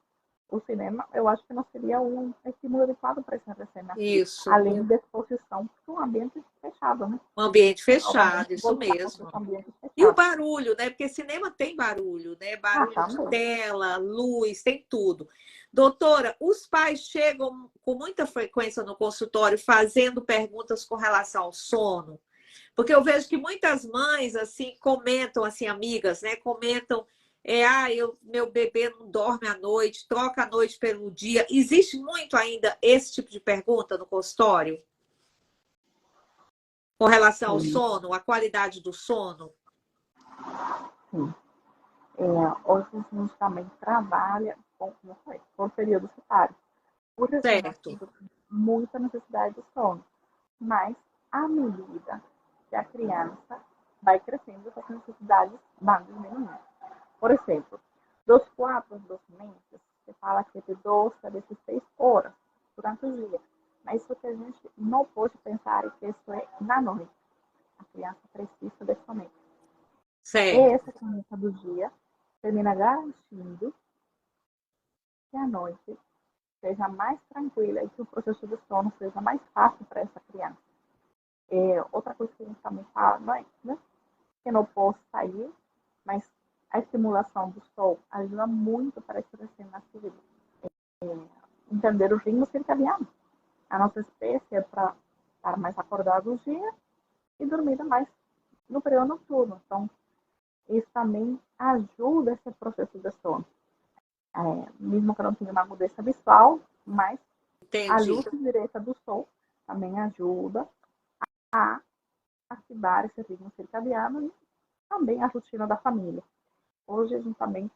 o cinema, eu acho que não seria um estímulo adequado para esse recém-nascido, Isso. além da exposição para um ambiente fechado, né? Um ambiente Novamente, fechado, isso voltamos mesmo. para ambiente E o fechado. barulho, né? Porque cinema tem barulho, né? Ah, Barulho de também. tela, luz, tem tudo. Doutora, os pais chegam com muita frequência no consultório fazendo perguntas com relação ao sono, porque eu vejo que muitas mães assim comentam, assim, amigas, né? Comentam, meu bebê não dorme à noite, troca a noite pelo dia. Existe muito ainda esse tipo de pergunta no consultório com relação ao Sim, sono, a qualidade do sono? sim. Hoje a gente também trabalha com períodos etários. O Certo. recém-nascido tem muita necessidade de sono, mas à medida que a criança vai crescendo, essas necessidades vão diminuindo. Por exemplo, dos 4 aos 12 meses, você fala que é de 12 a 16 horas durante o dia. Mas isso que a gente não pode pensar é que isso é na noite. A criança precisa de soneca. E Certo. essa soneca do dia termina garantindo que a noite seja mais tranquila e que o processo de sono seja mais fácil para essa criança. Outra coisa que a gente também fala, não é, né? Que não posso sair, mas a estimulação do sol ajuda muito para esse recém-nascido entender o ritmo circadiano. A nossa espécie é para estar mais acordado no dia e dormir mais no período noturno. Então, isso também ajuda esse processo de sono. Mesmo que eu não tenha uma agudeza visual, mas a Entendi. luz direta do sol também ajuda a ativar esse ritmo circadiano e também a rotina da família. Hoje a gente também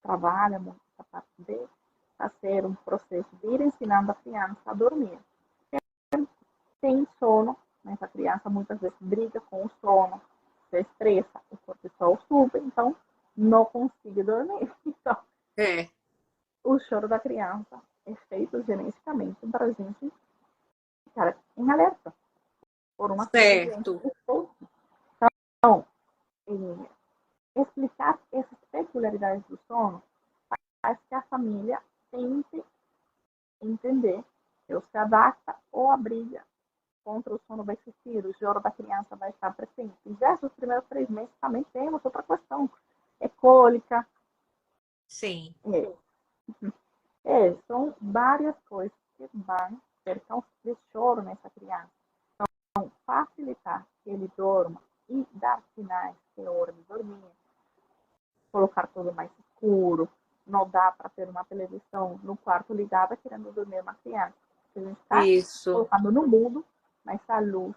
trabalha muito essa parte de fazer um processo de ir ensinando a criança a dormir. Tem sono, mas a criança muitas vezes briga com o sono, se estressa, o cortisol sube, então não consegue dormir. Então, É, o choro da criança é feito geneticamente para a gente ficar em alerta por uma sobrevivência certo. esposa. Então, explicar essas peculiaridades do sono faz que a família tente entender se se adapta ou a briga contra o sono vai existir, o choro da criança vai estar presente. E já nos primeiros 3 meses também temos outra questão, é cólica, Sim. é, são várias coisas que vão ter causa de choro nessa criança. Então, facilitar que ele dorma e dar sinais que é hora de dormir, colocar tudo mais escuro, não dá para ter uma televisão no quarto ligada querendo dormir uma criança. A gente está Isso. colocando no mundo, mas a luz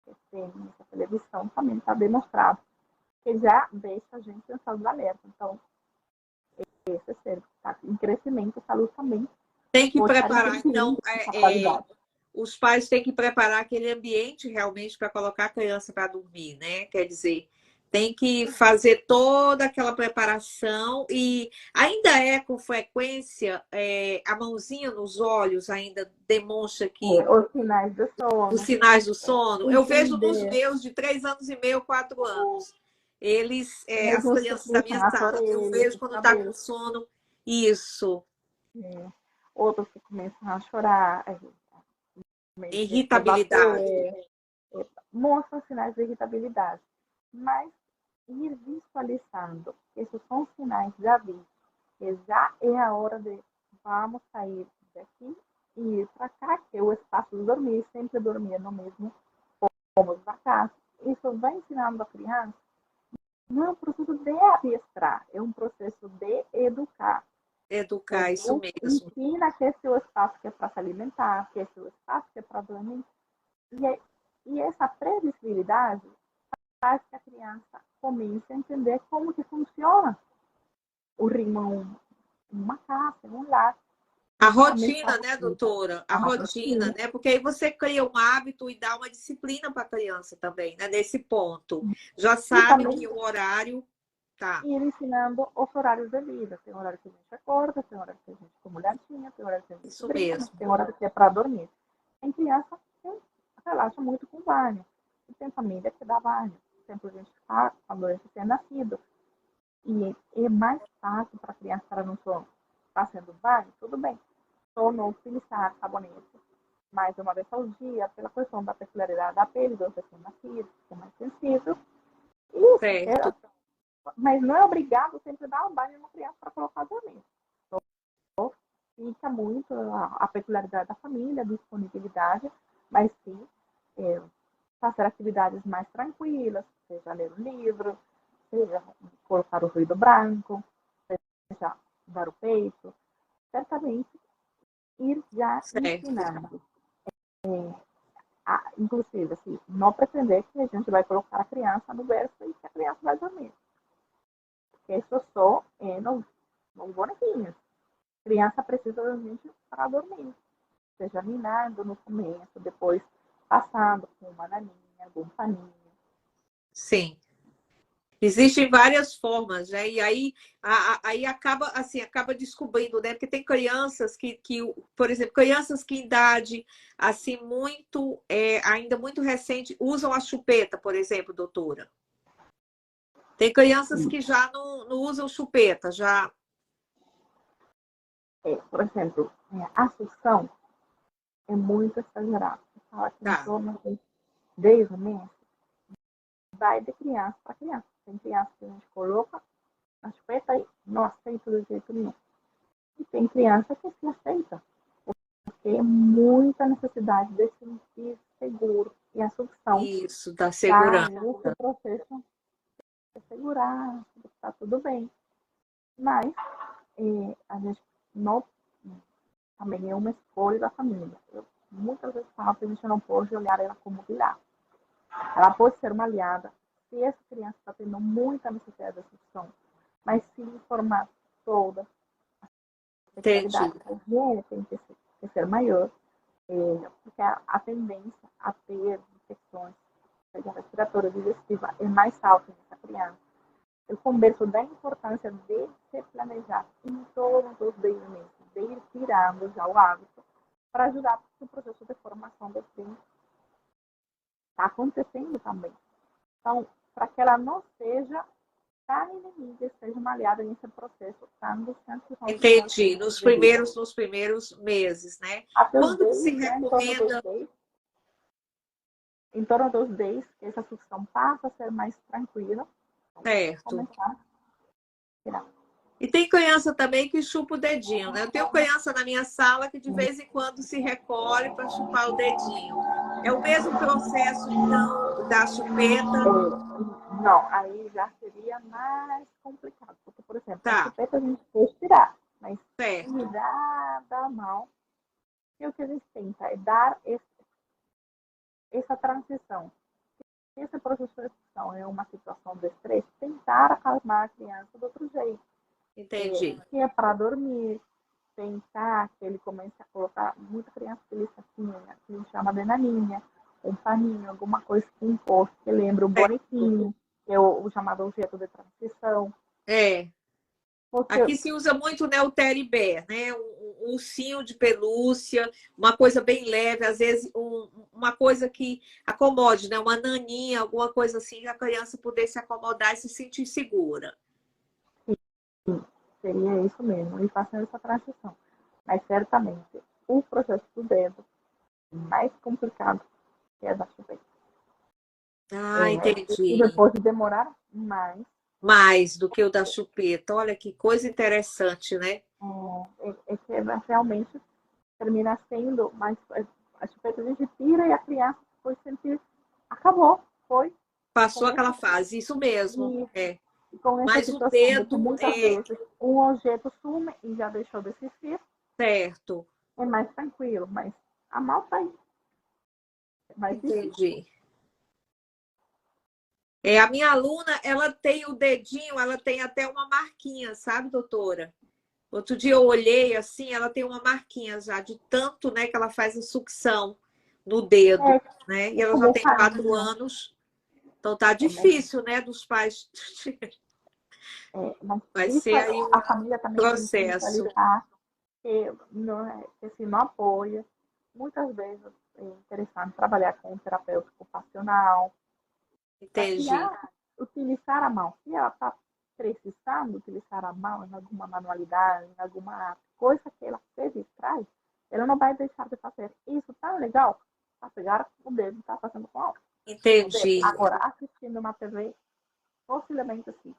que tem nessa televisão também está demonstrado que já deixa a gente em estado de alerta. Então, esse cérebro está em crescimento, essa luz também Tem que pode estar preparar, interferindo então, nessa qualidade. os pais têm que preparar aquele ambiente realmente para colocar a criança para dormir, né? Quer dizer, Tem que fazer toda aquela preparação e ainda é com frequência a mãozinha nos olhos ainda demonstra que Os sinais do os sono, sinais do sono. Eu vejo nos entender, meus de 3 anos e meio, 4 anos. Eles, as mesmo os que crianças da minha puxam as sala, eu orelhas, vejo os quando está com cabelos, sono. Isso, é, outros que começam a chorar, meio que irritabilidade. debater, mostram sinais de irritabilidade. Mas ir visualizando, esses são sinais de aviso, que já é a hora de vamos sair daqui e ir para cá, que é o espaço de dormir, sempre dormir no mesmo cômodo da casa. Isso vai ensinando a criança, não é um processo de adestrar, é um processo de educar. Educar, isso Você mesmo. ensina que esse é o espaço que é para se alimentar, que esse é o espaço que é para dormir. E essa previsibilidade faz que a criança comece a entender como que funciona o ritmo em uma casa, em um lar. A Isso também rotina, né, facilita doutora? A a rotina, raciocínio. né? Porque aí você cria um hábito e dá uma disciplina para a criança também, né? Nesse ponto. Já E sabe também que o horário tá. ir ensinando os horários de vida. Tem horário que a gente acorda, tem horário que a gente come latinha, tem horário que a gente Isso brinca, mas mesmo. tem horário que é para dormir. Tem criança que relaxa muito com banho. E tem família que dá banho. Sempre a gente faz quando a gente é nascido. E é mais fácil para a criança estar no sono fazendo banho, tudo bem. Só não utilizar sabonete mais uma vez ao dia, pela questão da peculiaridade da pele do recém-nascido, que é mais sensível. Isso, Certo. mas não é obrigado sempre dar um banho em uma criança para colocar dormir. Então, fica muito a peculiaridade da família, a disponibilidade, mas sim fazer atividades mais tranquilas, seja ler um livro, seja colocar o ruído branco, seja dar o peito, certamente ir já Certo. ensinando. Inclusive, assim, não pretender que a gente vai colocar a criança no berço e que a criança vai dormir. Porque isso só é nos bonequinhos. A criança precisa da gente para dormir. Seja minando no começo, depois passando com uma naninha, algum paninho. Sim. Existem várias formas, né? E aí acaba assim, acaba descobrindo, né? Porque tem crianças por exemplo, crianças que em idade assim muito ainda muito recente usam a chupeta, por exemplo, doutora. Tem crianças que já não usam chupeta, já. Por exemplo, a sucção é muito exagerada. Você fala que em Tá, torno de 10 meses vai de criança para criança. Tem criança que a gente coloca na chupeta e não aceita de jeito nenhum. E tem criança que se aceita, porque é muita necessidade de se sentir seguro. E a sucção isso, da está segurança. nesse processo de segurar, de está tudo bem. Mas a gente não também é uma escolha da família. Eu muitas vezes falo que a gente não pode olhar ela como vilã. Ela pode ser uma aliada se essa criança está tendo muita necessidade de sucção, mas se informar toda a Entendi. sexualidade, a higiene tem que ser maior, porque a tendência a ter infecções, seja respiratória ou digestiva, é mais alta nessa criança. Eu converso da importância de se planejar em todos os 10 meses, de ir tirando já o hábito para ajudar no processo de formação do filho está acontecendo também. Então, para que ela não seja tão inimiga, seja uma aliada nesse processo tão distante dos nossos Entendi. primeiros de vida. Nos primeiros meses, né? Até os Quando que se 10, já recomenda? em torno dos 10, essa sucção passa a ser mais tranquila. Então, Certo. começar a tirar. E tem criança também que chupa o dedinho, né? Eu tenho criança na minha sala que de vez em quando se recolhe para chupar o dedinho. É o mesmo processo, então, da chupeta. Não, aí já seria mais complicado. Porque, por exemplo, a Tá, chupeta a gente pode tirar, mas certo. tirar da mão, e o que a gente tenta é dar essa transição. Se esse processo de expressão é uma situação de estresse, tentar acalmar a criança do outro jeito. Entendi. Se é para dormir, tentar que ele comece a colocar, muita criança utiliza assim, que a gente chama de naninha, um paninho, alguma coisa que encoste, que lembra um Certo. bonequinho, que é o o chamado objeto de transição. É. Porque Aqui se usa muito, né, o teddy bear, né? Um ursinho de pelúcia, uma coisa bem leve, às vezes uma coisa que acomode, né? Uma naninha, alguma coisa assim, que a criança pudesse se acomodar e se sentir segura. seria isso mesmo, e fazendo essa transição. Mas certamente o processo do dedo é mais complicado que é da chupeta. Ah, E entendi. depois de demorar mais, Mais do que o da chupeta. Olha que coisa interessante, né? que realmente termina sendo, mas a chupeta a gente tira e a criança foi sentir, acabou, foi. Passou Com aquela essa, fase, isso mesmo. e, É. e com essa Mas o situação de que dedo muitas é vezes um objeto sume e já deixou de existir, certo. é mais tranquilo, mas a mão está aí, é mais difícil. Entendi. É, a minha aluna, ela tem o dedinho, ela tem até uma marquinha, sabe, doutora? Outro dia eu olhei assim, ela tem uma marquinha já de tanto, né, que ela faz a sucção no dedo, né? E É ela já como tem faz, 4 anos, então tá mas, difícil, né, dos pais. mas Vai isso ser aí um a família também tem que processo. mentalizar que se não apoia. Muitas vezes é interessante trabalhar com um terapeuta ocupacional, para Entendi. criar, utilizar a mão. Se ela está precisando utilizar a mão em alguma manualidade, em alguma coisa que ela se distrai, ela não vai deixar de fazer. Isso tá legal para pegar o dedo e tá fazendo com a mão. O dedo. Entendi. Agora, assistindo uma TV, possivelmente assim,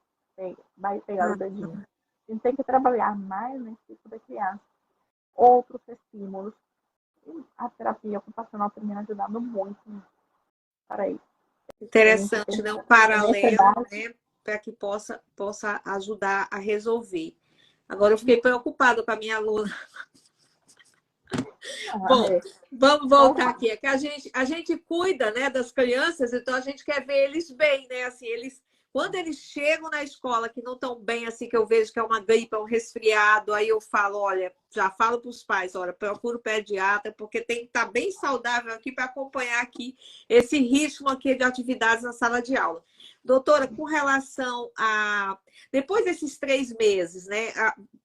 vai pegar o dedinho. A gente tem que trabalhar mais nesse tipo de criança. Outros estímulos. E a terapia ocupacional termina ajudando muito para isso. A gente Interessante, né? Um pensa nessa paralelo, idade, né? Para que possa ajudar a resolver. Agora eu fiquei preocupada com a minha aluna. Bom, é, vamos voltar normal. aqui. É que a gente cuida, né, das crianças, então a gente quer ver eles bem, né? Assim, quando eles chegam na escola que não estão bem, assim, que eu vejo que é uma gripe, é um resfriado, aí eu falo, olha, já falo para os pais, olha, procura o pediatra, porque tem que estar bem saudável aqui para acompanhar aqui esse ritmo aqui de atividades na sala de aula. Doutora, com relação a. Depois desses 3 meses, né?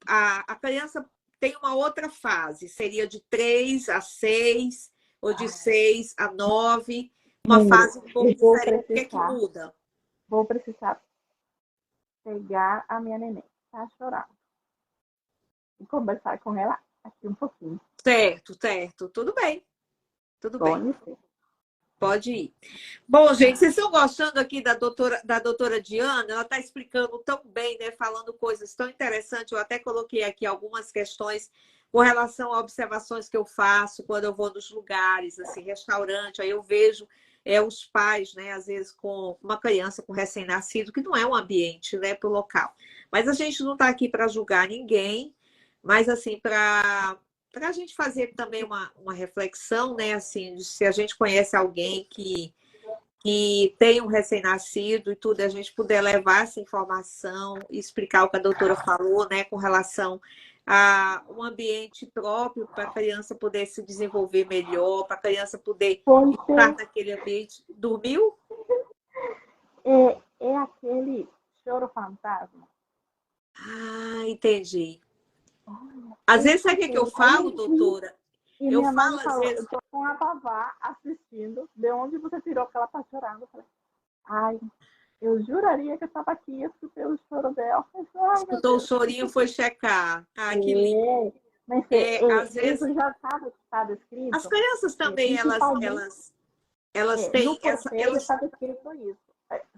A criança tem uma outra fase, seria de 3 a 6 ou de 6 a 9, uma Mire, fase um eu pouco diferente. O que é que precisar, muda? vou precisar pegar a minha neném, tá chorando, e conversar com ela aqui um pouquinho. Certo, certo. Tudo bem, tudo Com bem. licença. Pode ir. Bom, gente, vocês estão gostando aqui da doutora Diana? Ela está explicando tão bem, né? Falando coisas tão interessantes. Eu até coloquei aqui algumas questões com relação a observações que eu faço quando eu vou nos lugares, assim, restaurante, aí eu vejo os pais, né, às vezes com uma criança com recém-nascido, que não é um ambiente, né, para o local. Mas a gente não está aqui para julgar ninguém, mas assim, para a gente fazer também uma reflexão, né? Assim, de se a gente conhece alguém que tem um recém-nascido e tudo, a gente puder levar essa informação e explicar o que a doutora falou, né? Com relação a um ambiente próprio para a criança poder se desenvolver melhor, para a criança poder estar Porque naquele ambiente. Dormiu? é aquele choro fantasma. Ah, entendi. Olha, Às eu vezes, sabe o que eu fiquei falo, aí doutora? e Eu minha mãe falo, às falou, eu vezes, tô com a babá assistindo, de onde você tirou que ela tá chorando? Eu falei, ai, eu juraria que eu estava aqui e escutei o choro dela. Eu falei, ai, meu escutou o Deus. chorinho, foi checar. Ah, que lindo. É, mas Às vezes, isso já está as descrito, crianças também, elas, principalmente elas, elas no têm essa. porteiro Elas, está descrito isso.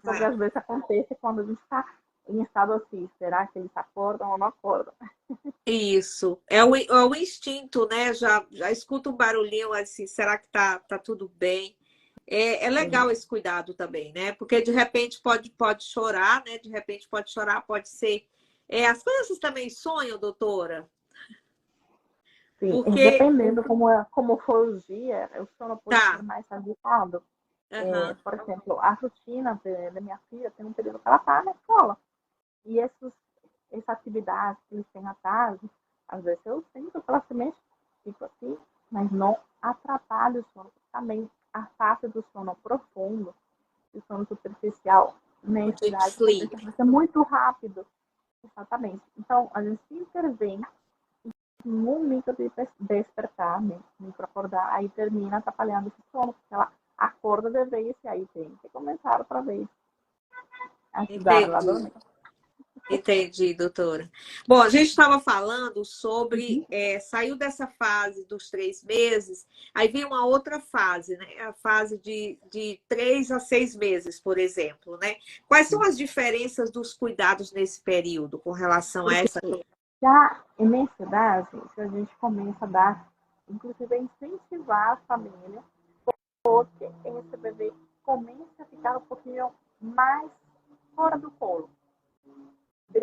Só que ah, às vezes acontece quando a gente está em estado assim, será que eles acordam ou não acordam? isso. É o instinto, né? Já escuta um barulhinho assim, será que tá tudo bem? É legal esse cuidado também, né? Porque de repente pode chorar, né? De repente pode chorar, pode ser. As crianças também sonham, doutora? Sim, Porque. dependendo como for o dia, o sono pode ser Tá. mais agitado. Aham. Por exemplo, a rotina da minha filha tem um período que ela está na escola. E essa atividade que eles têm à tarde, às vezes eu sinto que ela se mexe, fico assim, mas não atrapalha o sono. Também a fase do sono profundo, do sono superficial, nessa Deep idade, sleep. vai ser muito rápido. Exatamente. Então, a gente intervém em um micro de despertar, né? Micro acordar, aí termina atrapalhando esse sono, porque ela acorda de vez e aí tem que começar outra vez a ajudar ela a Entendi. dormir. Entendi, doutora. Bom, a gente estava falando sobre, Uhum. saiu dessa fase dos 3 meses, aí vem uma outra fase, né? A fase de 3 a 6 meses, por exemplo, né? Quais são as diferenças dos cuidados nesse período com relação a Porque essa? já nessa idade, se a gente começa a dar, inclusive a incentivar a família, porque esse bebê começa a ficar um pouquinho mais fora do colo,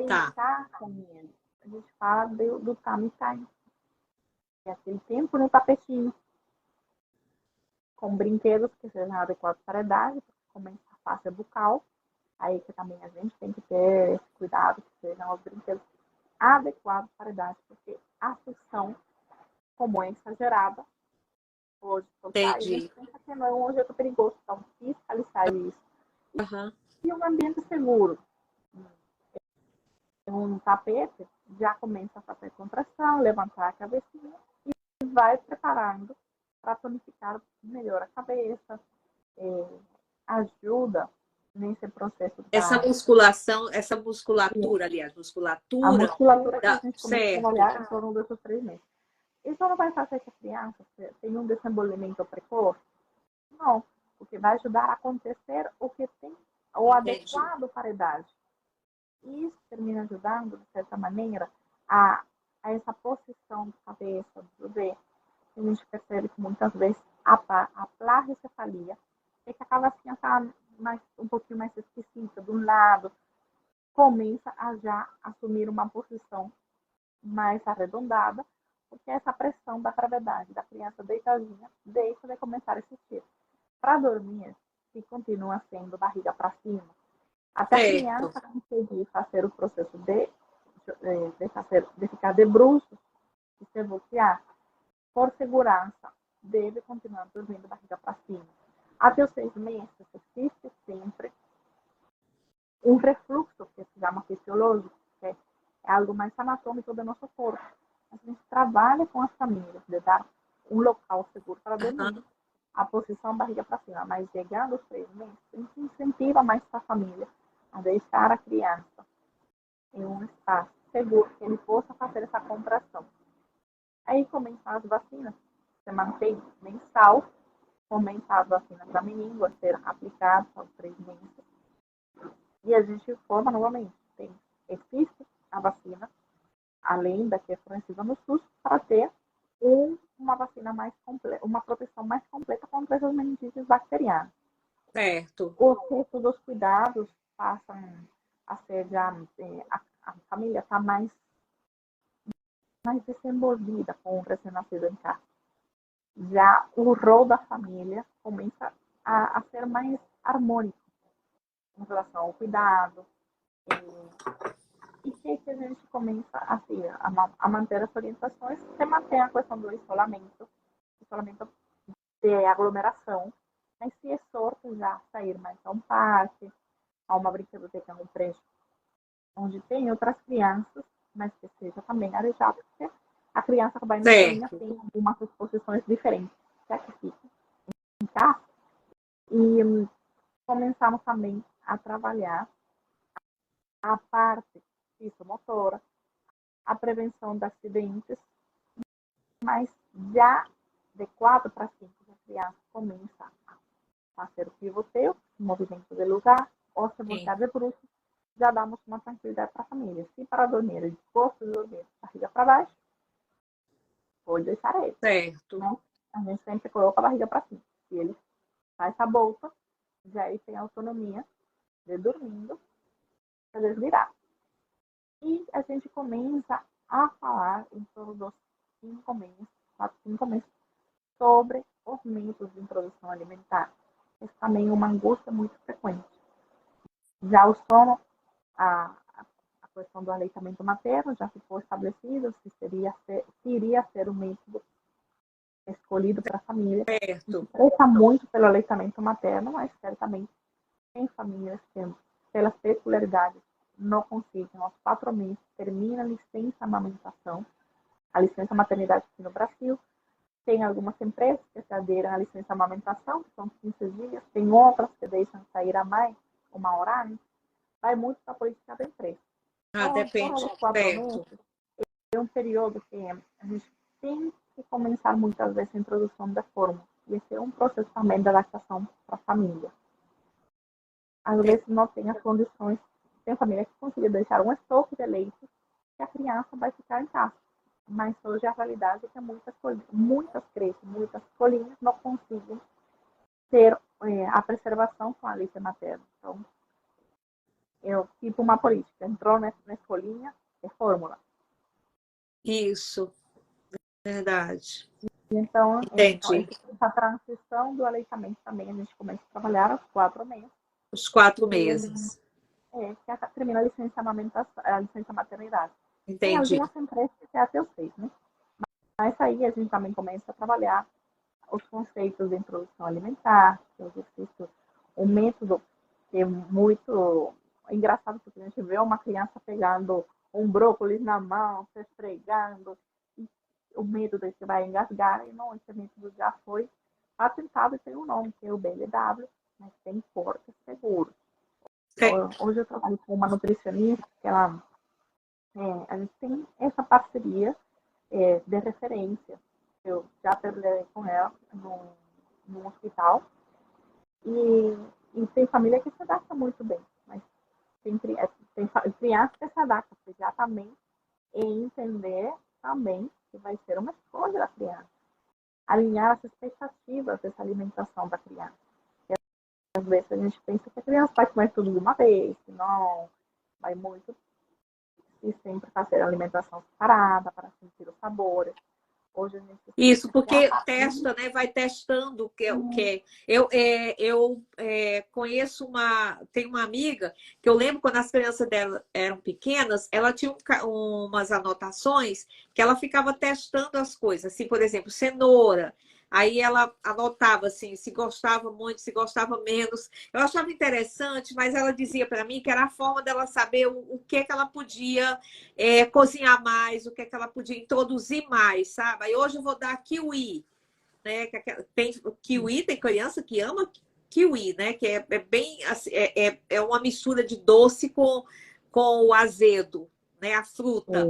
Tá, brincar com ele. A gente fala do time time, que é aquele tempo no tapetinho, com brinquedos que sejam adequados para a idade, porque começa a face bucal, aí que também a gente tem que ter esse cuidado, que sejam os brinquedos adequados para a idade, porque a sucção, como é exagerada, pode soltar, e a gente entendi. pensa que não é um objeto perigoso, então fiscalizar isso. Aham. E um ambiente seguro, um tapete, já começa a fazer contração, levantar a cabecinha e vai preparando para tonificar melhor a cabeça, ajuda nesse processo Essa da musculação, essa musculatura, aliás, a musculatura, musculatura que a gente começa a certo. trabalhar em torno desses 3 meses. Isso não vai fazer que a criança tenha um desenvolvimento precoce? Não, porque vai ajudar a acontecer o que tem, o Entendi. adequado para a idade. E isso termina ajudando, de certa maneira, a, a essa posição de cabeça do bebê. A gente percebe que muitas vezes a plagicefalia é que acaba assim, um pouquinho mais esquisita, de um lado, começa a já assumir uma posição mais arredondada, porque essa pressão da gravidade da criança deitadinha deixa de começar a existir. Para dormir, se continua sendo barriga para cima, até a Certo. criança conseguir fazer o processo de ficar de bruços e se voltear, por segurança, deve continuar dormindo barriga para cima. Até os 6 meses, existe sempre um refluxo, que se chama fisiológico, que é algo mais anatômico do nosso corpo. A gente trabalha com as famílias de dar um local seguro para dormir, Aham. a posição barriga para cima, mas chegando aos 3 meses, a gente incentiva mais a família a deixar a criança em um espaço seguro, que ele possa fazer essa contração. Aí começam as vacinas, se mantém mensal, começa a vacina para menino a ser aplicada aos 3 meses. E a gente informa novamente, existe a vacina, além da que é fornecida no SUS, para ter uma vacina mais completa, uma proteção mais completa contra essas meningites bacterianas. Certo. O resto dos cuidados passam a ser já, a família está mais desenvolvida com o recém-nascido em casa. Já o rol da família começa a ser mais harmônico em relação ao cuidado, e que a gente começa assim, a manter as orientações, se mantém a questão do isolamento de aglomeração, mas se exorta já a sair mais a um parque, a uma brinquedoteca no prédio, onde tem outras crianças, mas que seja também arejado, porque a criança que vai na escolinha Certo. tem algumas exposições diferentes, já que fica em casa. E começamos também a trabalhar a parte psicomotora, a prevenção de acidentes, mas já de 4 para 5 a criança começa a fazer o pivoteio, movimento de lugar, ou se Sim. voltar de bruxo, já damos uma tranquilidade para a família. Se para dormir ele gosta de dormir barriga para baixo, pode deixar ele. Certo. Né? A gente sempre coloca a barriga para cima. Se ele faz a bolsa, já ele tem autonomia de dormindo, para desvirar. E a gente começa a falar em torno dos 5 meses, 4, 5 meses, sobre os mitos de introdução alimentar. Essa também é uma angústia muito frequente. Já o sono, a questão do aleitamento materno já ficou estabelecido, se iria ser o método escolhido para a família. A gente Certo. preza muito pelo aleitamento materno, mas certamente tem famílias que pelas peculiaridades, não conseguem, aos 4 meses, termina a licença amamentação, a licença maternidade aqui no Brasil. Tem algumas empresas que se aderem à licença amamentação, que são 15 dias, tem outras que deixam sair a mãe 1 hora antes, vai muito da política da empresa. Ah, Então, fora depende. os 4 meses, Certo. é um período que a gente tem que começar muitas vezes a introdução da fórmula. E esse é um processo também de adaptação para a família. Às vezes não tem as condições, tem família que consegue deixar um estoque de leite que a criança vai ficar em casa. Mas hoje a realidade é que muitas creches, muitas escolinhas não conseguem ter a preservação com a leite materna. Então, eu tipo uma política, entrou na escolinha, é fórmula. Isso, verdade. Então, Entendi. essa transição do aleitamento também a gente começa a trabalhar aos 4 meses. Os 4 meses. Que termina a licença amamentação, a licença maternidade. Tem Entendi. algumas empresas que é até os 6, né? Mas aí a gente também começa a trabalhar os conceitos de introdução alimentar, que é o exercício, o método que é muito engraçado, porque a gente vê uma criança pegando um brócolis na mão, se esfregando, e o método é que vai engasgar, e não, esse método já foi patentado e tem um nome, que é o BLW, mas tem portas seguros. Hoje eu trabalho com uma nutricionista, que a gente tem essa parceria de referência. Eu já trabalhei com ela num hospital e tem família que se adapta muito bem, mas tem criança que se adapta, porque já também entender também que vai ser uma escolha da criança, alinhar as expectativas dessa alimentação da criança. Às vezes a gente pensa que a criança vai comer tudo de uma vez, que não vai muito, e sempre fazer a alimentação separada para sentir os sabores. Hoje a gente Isso, explica que a porque partir testa, né? Vai testando o que é. Eu conheço tenho uma amiga que eu lembro quando as crianças dela eram pequenas, ela tinha umas anotações que ela ficava testando as coisas, assim, por exemplo, cenoura. Aí ela anotava assim, se gostava muito, se gostava menos. Eu achava interessante, mas ela dizia para mim que era a forma dela saber o que ela podia cozinhar mais, o que ela podia introduzir mais, sabe? Aí hoje eu vou dar kiwi, né? Tem kiwi, tem criança que ama kiwi, né? Que é bem assim, é uma mistura de doce com o azedo, né? A fruta.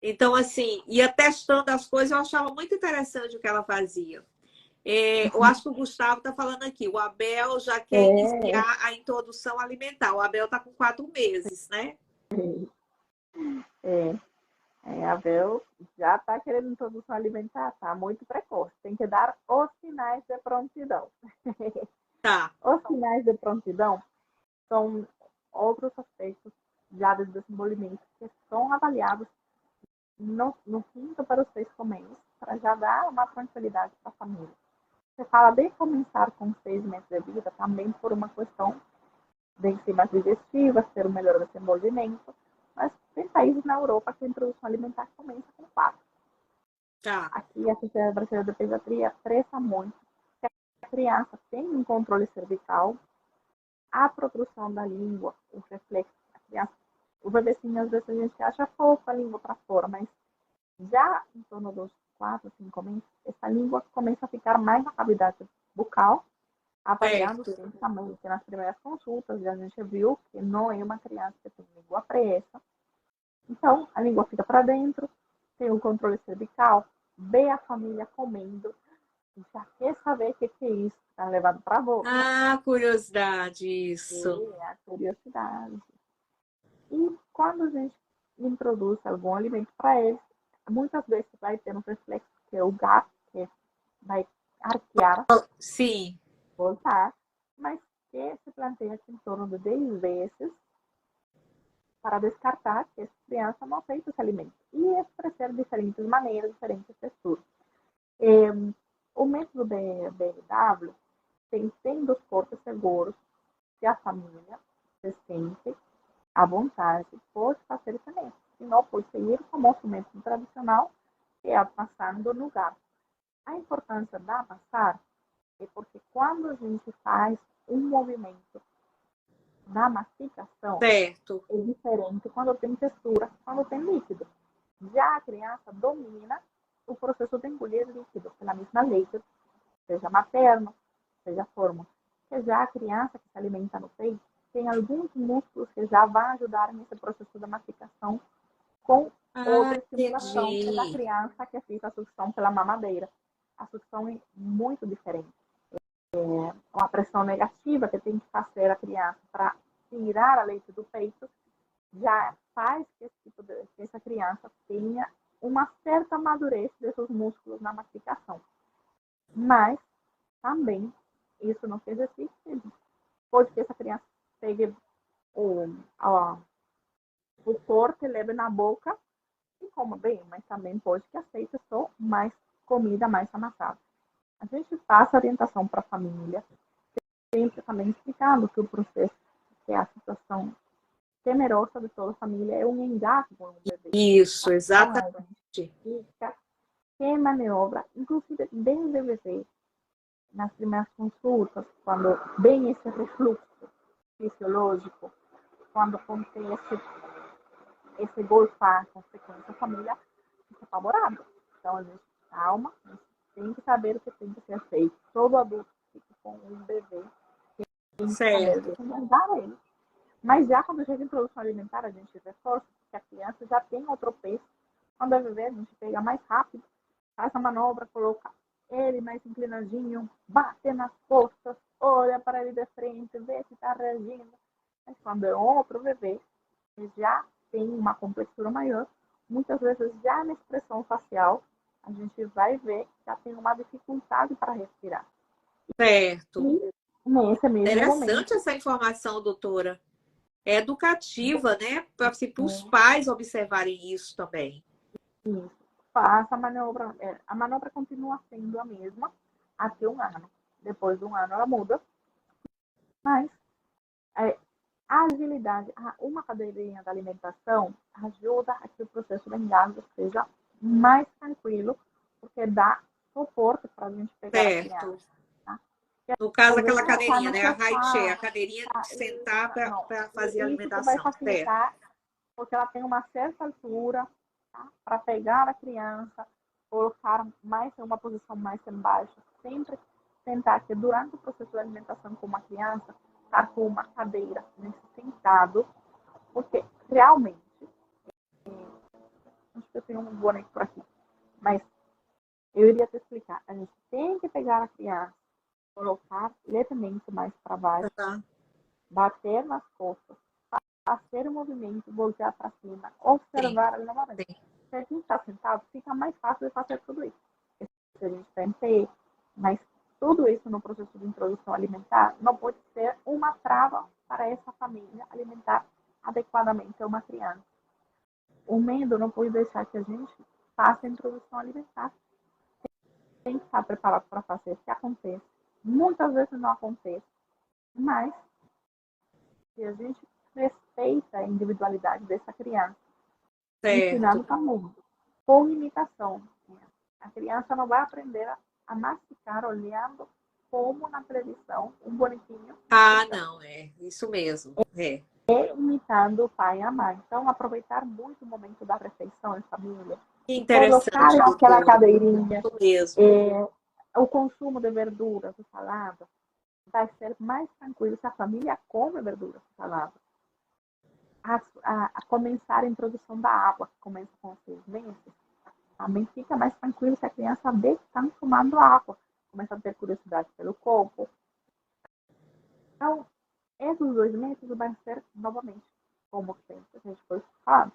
Então, assim, ia testando as coisas, eu achava muito interessante o que ela fazia. Eu acho que o Gustavo está falando aqui. O Abel já quer é, iniciar a introdução alimentar. O Abel está com 4 meses, né? é, a Bel já está querendo introdução alimentar, está muito precoce. Tem que dar os sinais de prontidão. Tá. Os sinais de prontidão são outros aspectos já do desenvolvimento que são avaliados no quinto para o sexto mês, para já dar uma tranquilidade para a família. Você fala de começar com 6 meses de vida também por uma questão de enzimas digestivas, ter um melhor desenvolvimento, mas tem países na Europa que a introdução alimentar começa com 4. Tá. Aqui a Sociedade Brasileira de Pediatria pressa muito que a criança tenha um controle cervical, a produção da língua, o reflexo da criança. O bebecinho, às vezes, a gente acha pouco a língua para fora, mas já em torno dos 4, 5 meses, essa língua começa a ficar mais na cavidade bucal, avaliando Certo. sempre também, que nas primeiras consultas já a gente viu que não é uma criança que tem língua presa. Então, a língua fica para dentro, tem o controle cervical, vê a família comendo, já quer saber o que é isso, está levado para a boca. Ah, curiosidade, isso. É a curiosidade. E quando a gente introduz algum alimento para eles, muitas vezes vai ter um reflexo, que é o gato, que vai arquear, Sim. voltar, mas que se planteia aqui em torno de 10 vezes para descartar que essa criança não aceita esse alimento. E oferecer diferentes maneiras, diferentes texturas. O método BLW tem dos portos seguros que a família se sente à vontade, pode fazer esse método. Se não, pode seguir o famoso método tradicional, que é a passando no gato. A importância da passar é porque quando a gente faz um movimento na mastigação Certo. é diferente quando tem textura, quando tem líquido. Já a criança domina o processo de engolir líquido pela mesma leite, seja materno, seja forno. Que já a criança que se alimenta no peito tem alguns músculos que já vão ajudar nesse processo de mastigação com outra estimulação que da Entendi. criança que fica a sucção pela mamadeira. A sucção é muito diferente. Uma pressão negativa que tem que fazer a criança para tirar a leite do peito já faz que essa criança tenha uma certa madurez desses músculos na mastigação. Mas também isso não quer dizer que pode que essa criança pegue o corte, leve na boca e coma bem, mas também pode que aceite só mais comida mais amassada. A gente passa orientação para a família, sempre também explicando que o processo, que é a situação temerosa de toda a família, é um engasgo com o bebê. Isso, Então, a exatamente. gente explica que maniobra, inclusive desde o bebê, nas primeiras consultas, quando vem esse refluxo fisiológico, quando acontece esse golfar com frequência, a família fica apavorada. Então, a gente calma, a gente tem que saber o que tem que ser feito. Todo adulto que fica com um bebê tem que saber Certo. recomendar ele. Mas já quando chega em introdução alimentar, a gente reforça que a criança já tem outro peso. Quando é bebê, a gente pega mais rápido, faz a manobra, coloca ele mais inclinadinho, bate nas costas, olha para ele de frente, vê se está reagindo. Mas quando é outro bebê, que já tem uma complexura maior, muitas vezes já na expressão facial, a gente vai ver que já tem uma dificuldade para respirar. Certo. E nesse mesmo Interessante momento, essa informação, doutora. É educativa, né? Para os pais observarem isso também. isso, faça a manobra. A manobra continua sendo a mesma até um ano. Depois de um ano ela muda, mas a agilidade, uma cadeirinha da alimentação ajuda a que o processo de engasgo seja mais tranquilo, porque dá suporte para a gente pegar a criança. Certo. Tá? No caso, Às vezes aquela ela está cadeirinha, no né? A high chair, sofá, a cadeirinha tá, de sentar não, para fazer a isso que vai alimentação. Certo. facilitar, porque ela tem uma certa altura, tá? Para pegar a criança, colocar mais em uma posição mais embaixo, sempre tentar que durante o processo de alimentação com uma criança, estar com uma cadeira nesse sentado, porque realmente, acho que eu tenho um boneco por aqui, mas eu iria te explicar, a gente tem que pegar a criança, colocar levemente mais para baixo, Tá. bater nas costas, fazer o movimento, voltar para cima, observar ali novamente. Se a gente está sentado, fica mais fácil de fazer tudo isso. Se a gente está em pé, mas tudo isso no processo de introdução alimentar não pode ser uma trava para essa família alimentar adequadamente uma criança. O medo não pode deixar que a gente faça a introdução alimentar. Tem que estar preparado para fazer, se acontece. Muitas vezes não acontece, mas se a gente respeita a individualidade dessa criança, ensinando Certo. também, com imitação. A criança não vai aprender a mastigar olhando como na televisão um bonequinho. Ah, não, é isso mesmo. É. Imitando o pai e a mãe. Então, aproveitar muito o momento da refeição em família, Que colocar interessante, naquela doutora. cadeirinha Isso mesmo. o consumo de verduras e salada vai ser mais tranquilo se a família come verduras e salada. A começar a introdução da água, que começa com 6 meses, também fica mais tranquilo se a criança vê que está tomando água, começa a ter curiosidade pelo corpo. Então, esses 2 meses vai ser, novamente, como sempre a gente foi falando,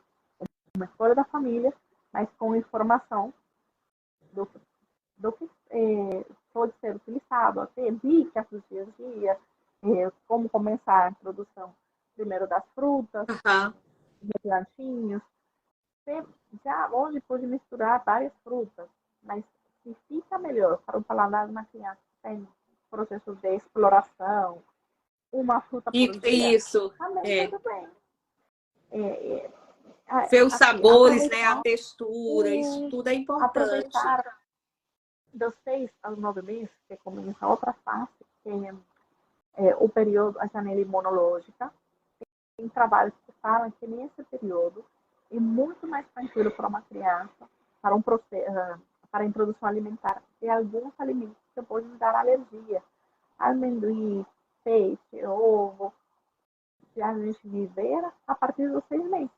uma escolha da família, mas com informação do que pode ser utilizado, até dicas do dia a dia, como começar a introdução primeiro das frutas, Aham. dos lanchinhos. Já hoje pode misturar várias frutas, mas se fica melhor para o paladar de uma criança que tem processo de exploração, uma fruta por dia, Isso. também É. tudo bem. Ver os Assim, sabores, né? A textura, isso tudo é importante. aproveitar dos 6 aos 9 meses, que começa outra fase, que é o período, a janela imunológica. tem trabalhos que falam que nesse período é muito mais tranquilo para uma criança, para um processo, para a introdução alimentar, e alguns alimentos que podem dar alergia. Amendoim, peixe, ovo, que a gente libera a partir dos 6 meses.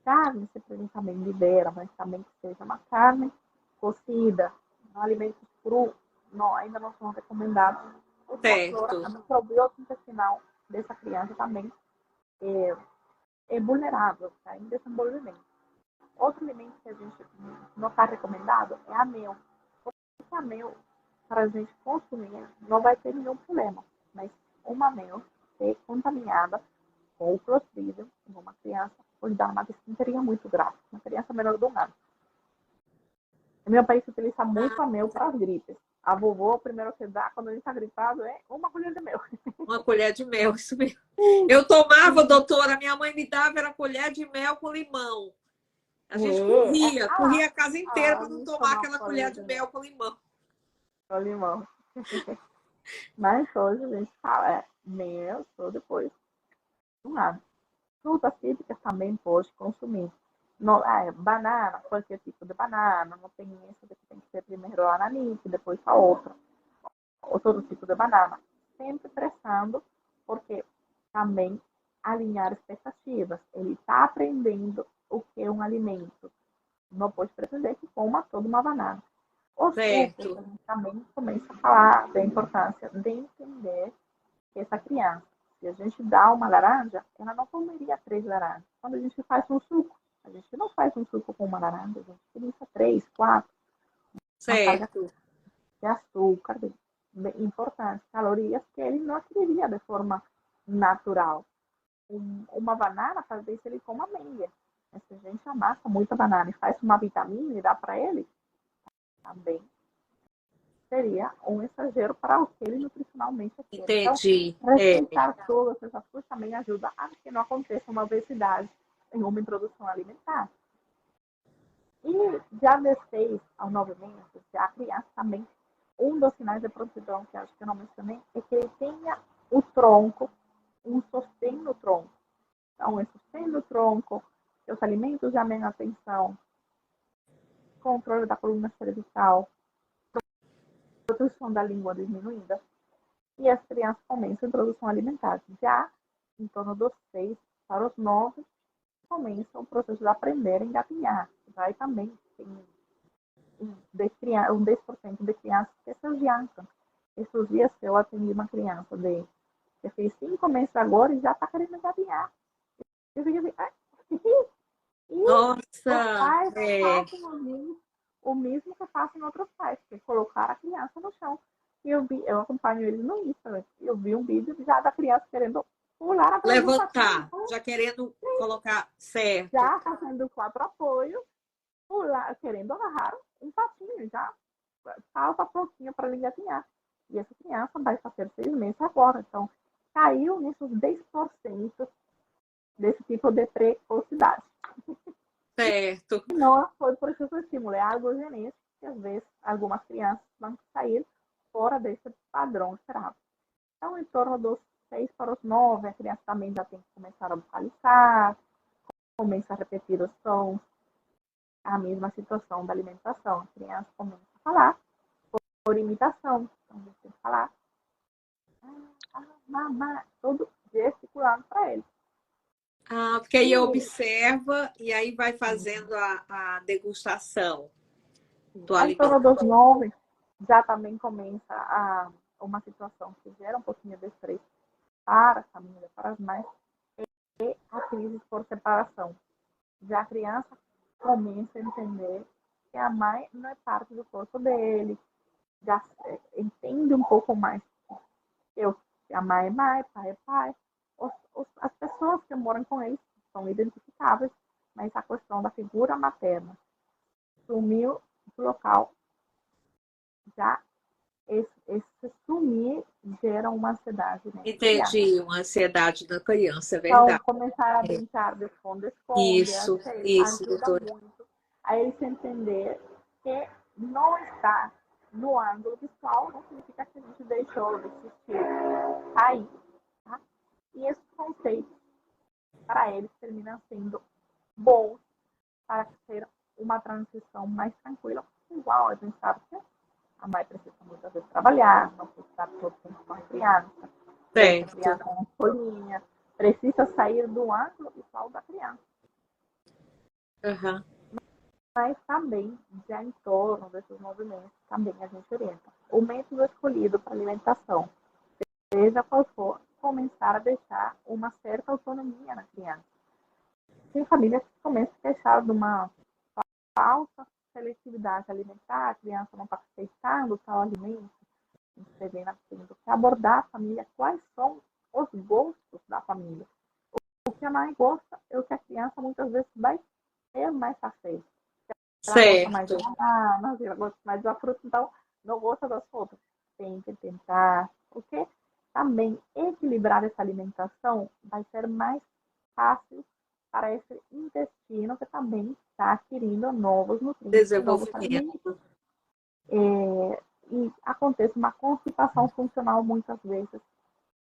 Carne, você também libera, mas também que seja uma carne cozida, alimentos crus, não, ainda não são recomendados. Porque a flora, a Certo. microbiota intestinal dessa criança também é, é vulnerável, está em desenvolvimento. Outro alimento que a gente não está recomendado é a mel. Porque a mel, para a gente consumir, não vai ter nenhum problema. Mas uma mel ser contaminada com o Clostridium em uma criança pode dar uma disenteria muito grave. Uma criança menor de 1 ano. No meu país se utiliza muito a mel para as gripes. A vovó, o primeiro que dá quando a gente está gripado é uma colher de mel. Uma colher de mel, isso mesmo. Eu tomava, doutora, minha mãe me dava, era colher de mel com limão. A gente corria a casa inteira para não Me tomar tomar uma aquela colher colher de de mel mel com limão. com limão. Mas hoje a gente fala, mel só depois de 1 ano. Frutas cítricas também pode consumir. No, banana, qualquer tipo de banana, não tem isso de que tem que ser primeiro a ananite, depois a outra. Ou todo tipo de banana. Sempre prestando, porque também alinhar expectativas. Ele está aprendendo o que é um alimento. Não pode pretender que coma toda uma banana. Os sucos, a Certo. gente também começa a falar da importância de entender que essa criança, se a gente dá uma laranja, ela não comeria 3 laranjas. Quando a gente faz um suco, a gente não faz um suco com uma laranja, a gente utiliza 3, 4, uma carga Certo. de açúcar, de importantes calorias que ele não adquiriria de forma natural. Uma banana, talvez ele coma meia. Mas se a gente amassa muita banana e faz uma vitamina e dá para ele, também seria um exagero para o que ele nutricionalmente quer. Então, Entendi. respeitar todas essas coisas também ajuda a que não aconteça uma obesidade em uma introdução alimentar. E já de 6 a 9 meses, a criança também, um dos sinais de prontidão que acho que eu não mencionei é que ele tenha o tronco, um sostém no tronco. Então, esse sostém no tronco, os alimentos chamem a atenção, controle da coluna cervical, proteção da língua diminuída, e as crianças começam a introdução alimentar. Já em torno dos 6 para os 9, começa o processo de aprender a engatinhar. Aí também tem um 10% de crianças que se adiantam. Esses dias eu atendi uma criança que fez 5 meses agora e já está querendo engatinhar. Eu fiquei assim, e os Nossa, pais fazem o mesmo que fazem outros pais, que é colocar a criança no chão. E eu acompanho eles no Instagram. Eu vi um vídeo já da criança querendo pular atrás do patinho, levantar, já querendo colocar certo. já fazendo 4 apoios, pular, querendo agarrar um patinho, já falta pouquinho para ele engatinhar. E essa criança vai fazer 6 meses agora. Então, caiu nesses 10% desse tipo de precocidade. Certo. E não foi por isso que o estímulo, é algo genético, que às vezes algumas crianças vão sair fora desse padrão esperado. Então, em torno dos 6 para os 9, a criança também já tem que começar a vocalizar, começa a repetir os sons, a mesma situação da alimentação. A criança começa a falar por imitação. Então, você tem que falar, mamá, todo gesticulando para ele. Ah, porque aí E observa e aí vai fazendo a degustação do em torno alimento. dos 9, já também começa uma situação que gera um pouquinho de estresse para a família, para as mães, e a crise por separação. Já a criança começa a entender que a mãe não é parte do corpo dele, já entende um pouco mais eu, a mãe é mãe, pai é pai. As pessoas que moram com eles são identificáveis, mas a questão da figura materna sumiu do local, já esse sumir gera uma ansiedade nessa criança. Entendi, uma ansiedade da criança, é Então, verdade. começar a É. brincar de esconde-esconde, Isso, ajuda doutora. muito a ele se entender que não está no ângulo visual, não significa que a gente deixou de existir aí. Tá? E esses conceitos para eles terminam sendo bons para ser uma transição mais tranquila. Igual a gente sabe que a mãe precisa muitas vezes trabalhar, não precisa estar todo tempo com a criança, deixa a Certo. criança na escolinha, precisa sair do ângulo visual da criança. Aham. Mas também, já em torno desses movimentos, também a gente orienta. O método escolhido para alimentação, seja qual for, começar a deixar uma certa autonomia na criança. Tem famílias que começam a queixar de uma falsa seletividade alimentar, a criança não está aceitando tal alimento. Você vem tendo que abordar a família, quais são os gostos da família. O que a mãe gosta é o que a criança muitas vezes vai ter mais aceito. Ela gosta mais de Certo. bananas, ela gosta mais da fruta, então não gosta das frutas. Tem que tentar, porque também equilibrar essa alimentação vai ser mais fácil para esse intestino que também está adquirindo novos nutrientes e novos alimentos. Desenvolvimento. E acontece uma constipação funcional muitas vezes,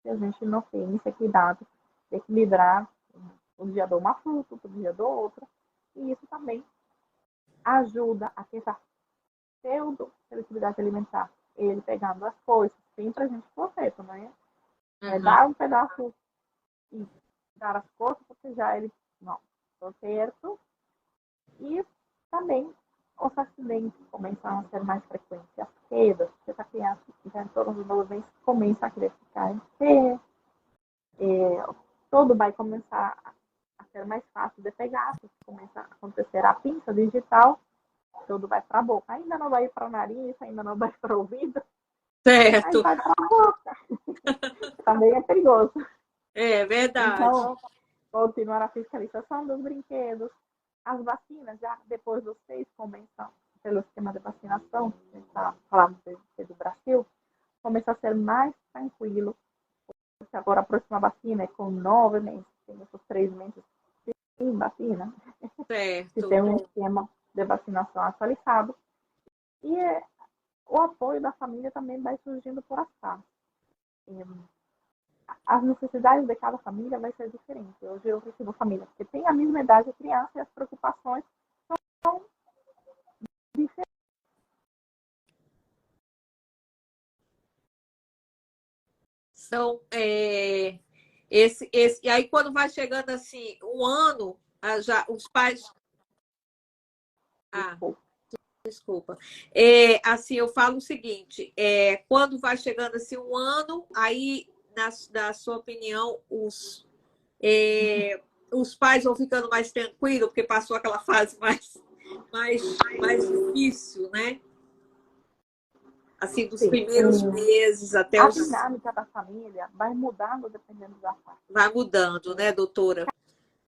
se a gente não tem esse cuidado de equilibrar. Um dia dou uma fruta, outro dia dou outra. E isso também ajuda a que essa pseudo-seletividade alimentar, ele pegando as coisas, sempre a gente processo, né? É Aham. dar um pedaço e dar as coisas, porque já ele, não, estou certo. E também os acidentes começam a ser mais frequentes, as quedas, porque essa criança já em torno dos 9 meses começa a querer ficar em pé, tudo vai começar a ser mais fácil de pegar, porque começa a acontecer a pinça digital, tudo vai para a boca. Ainda não vai para o nariz, ainda não vai para o ouvido, mas Certo. vai para a boca. Também é perigoso. É verdade. Então, continuar a fiscalização dos brinquedos. As vacinas, já depois dos 6, começam pelo esquema de vacinação, que a gente está falando do Brasil, começa a ser mais tranquilo, porque agora a próxima vacina é com 9 meses, tem esses 3 meses sem vacina, se Certo. tem um esquema de vacinação atualizado. E o apoio da família também vai surgindo por acaso. As necessidades de cada família vai ser diferente. Hoje eu recebo famílias que têm a mesma idade de criança e as preocupações são diferentes. São, e aí quando vai chegando assim, um ano, já os pais. Ah, desculpa. Assim, eu falo o seguinte: quando vai chegando assim um ano, aí, na sua opinião, os pais vão ficando mais tranquilos, porque passou aquela fase mais difícil, né? Assim, dos Sim, primeiros meses até a os. dinâmica da família vai mudando dependendo da fase. Vai mudando, né, doutora?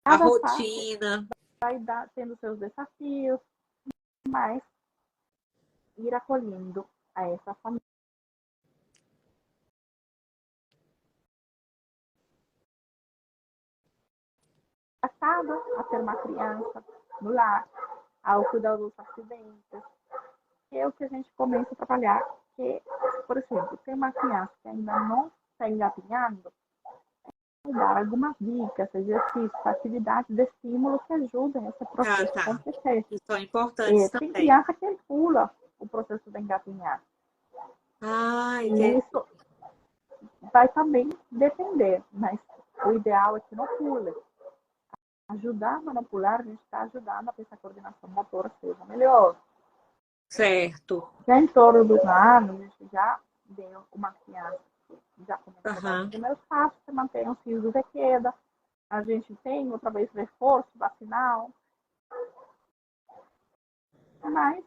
A Cada fase rotina. vai tendo seus desafios, mas ir acolhendo a essa família. Passada a ter uma criança no lar, ao cuidar dos acidentes, que é o que a gente começa a trabalhar. Que, por exemplo, tem uma criança que ainda não está engatinhando, dar algumas dicas, exercícios, atividades de estímulo que ajudem esse Ah, processo a tá. acontecer. Que são importantes Tem também. criança que pula o processo de engatinhar. Ah, E entendi. isso vai também depender, mas o ideal é que não pule. Ajudar a manipular, a gente está ajudando a que essa coordenação motora seja melhor. Certo. Já em torno do ano, a gente já deu uma criança, já começou a dar os Aham. primeiros passos, que mantém os fios de queda. A gente tem outra vez reforço vacinal, mas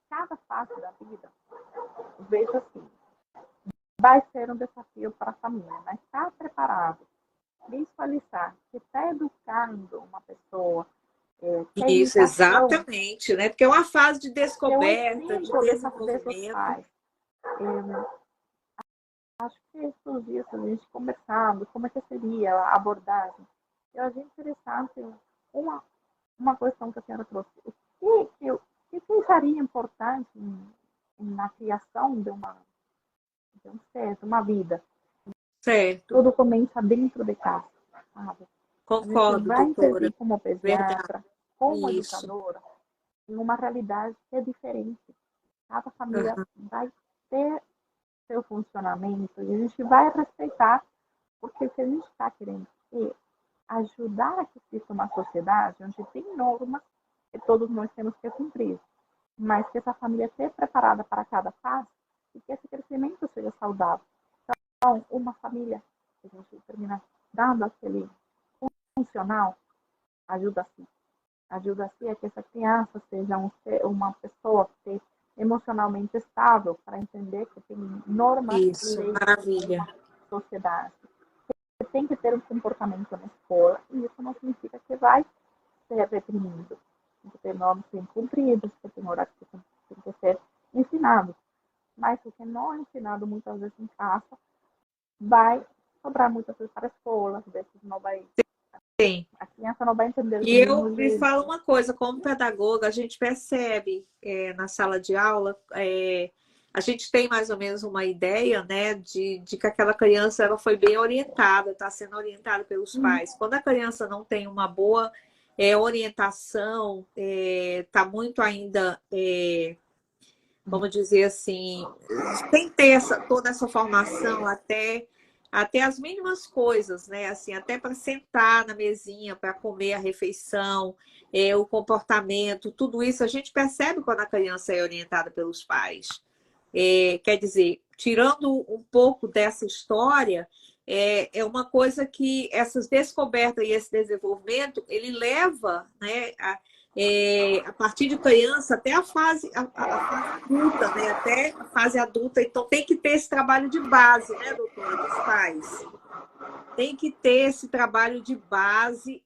cada fase da vida, vejo assim, vai ser um desafio para a família, mas estar preparado, visualizar que está educando uma pessoa, que a Isso, imitação, exatamente, né? Porque é uma fase de que é o descoberta, de exemplo desses desenvolvimento. pais. Acho que esses dias a gente conversando, como é que seria a abordagem, eu achei interessante uma questão que a senhora trouxe. O que seria importante na criação de um ser, de uma vida? Certo. Tudo começa dentro de casa. sabe? A gente Concordo, vai doutora. intervir como Verdade. pediatra, como Isso. educadora, em uma realidade que é diferente. Cada família Aham. vai ter seu funcionamento e a gente vai respeitar, porque o que a gente está querendo é ajudar a que exista uma sociedade onde tem normas que todos nós temos que cumprir, mas que essa família esteja preparada para cada passo e que esse crescimento seja saudável. Então, uma família que a gente termina dando aquele funcional, ajuda-se. Ajuda-se a que essa criança seja uma pessoa que esteja emocionalmente estável para entender que tem normas e Isso, leis maravilha. na sociedade. Você tem que ter um comportamento na escola e isso não significa que vai ser reprimido. Tem que ter normas bem cumpridas, que tem horários que tem que ser ensinados. Mas o que não é ensinado muitas vezes em casa vai sobrar muitas vezes para a escola, às vezes não vai, Sim. a criança não vai entender E do eu mesmo me jeito. falo uma coisa, como pedagoga, a gente percebe na sala de aula, a gente tem mais ou menos uma ideia, né, de que aquela criança ela foi bem orientada, está sendo orientada pelos pais. Quando a criança não tem uma boa orientação, está muito ainda, vamos dizer assim, sem ter toda essa formação até as mínimas coisas, né? Assim, até para sentar na mesinha, para comer a refeição, o comportamento, tudo isso a gente percebe quando a criança é orientada pelos pais. Quer dizer, tirando um pouco dessa história, é uma coisa que essas descobertas e esse desenvolvimento, ele leva, né, a partir de criança até a fase adulta, né, até a fase adulta. Então, tem que ter esse trabalho de base, né, doutora, dos pais. Tem que ter esse trabalho de base,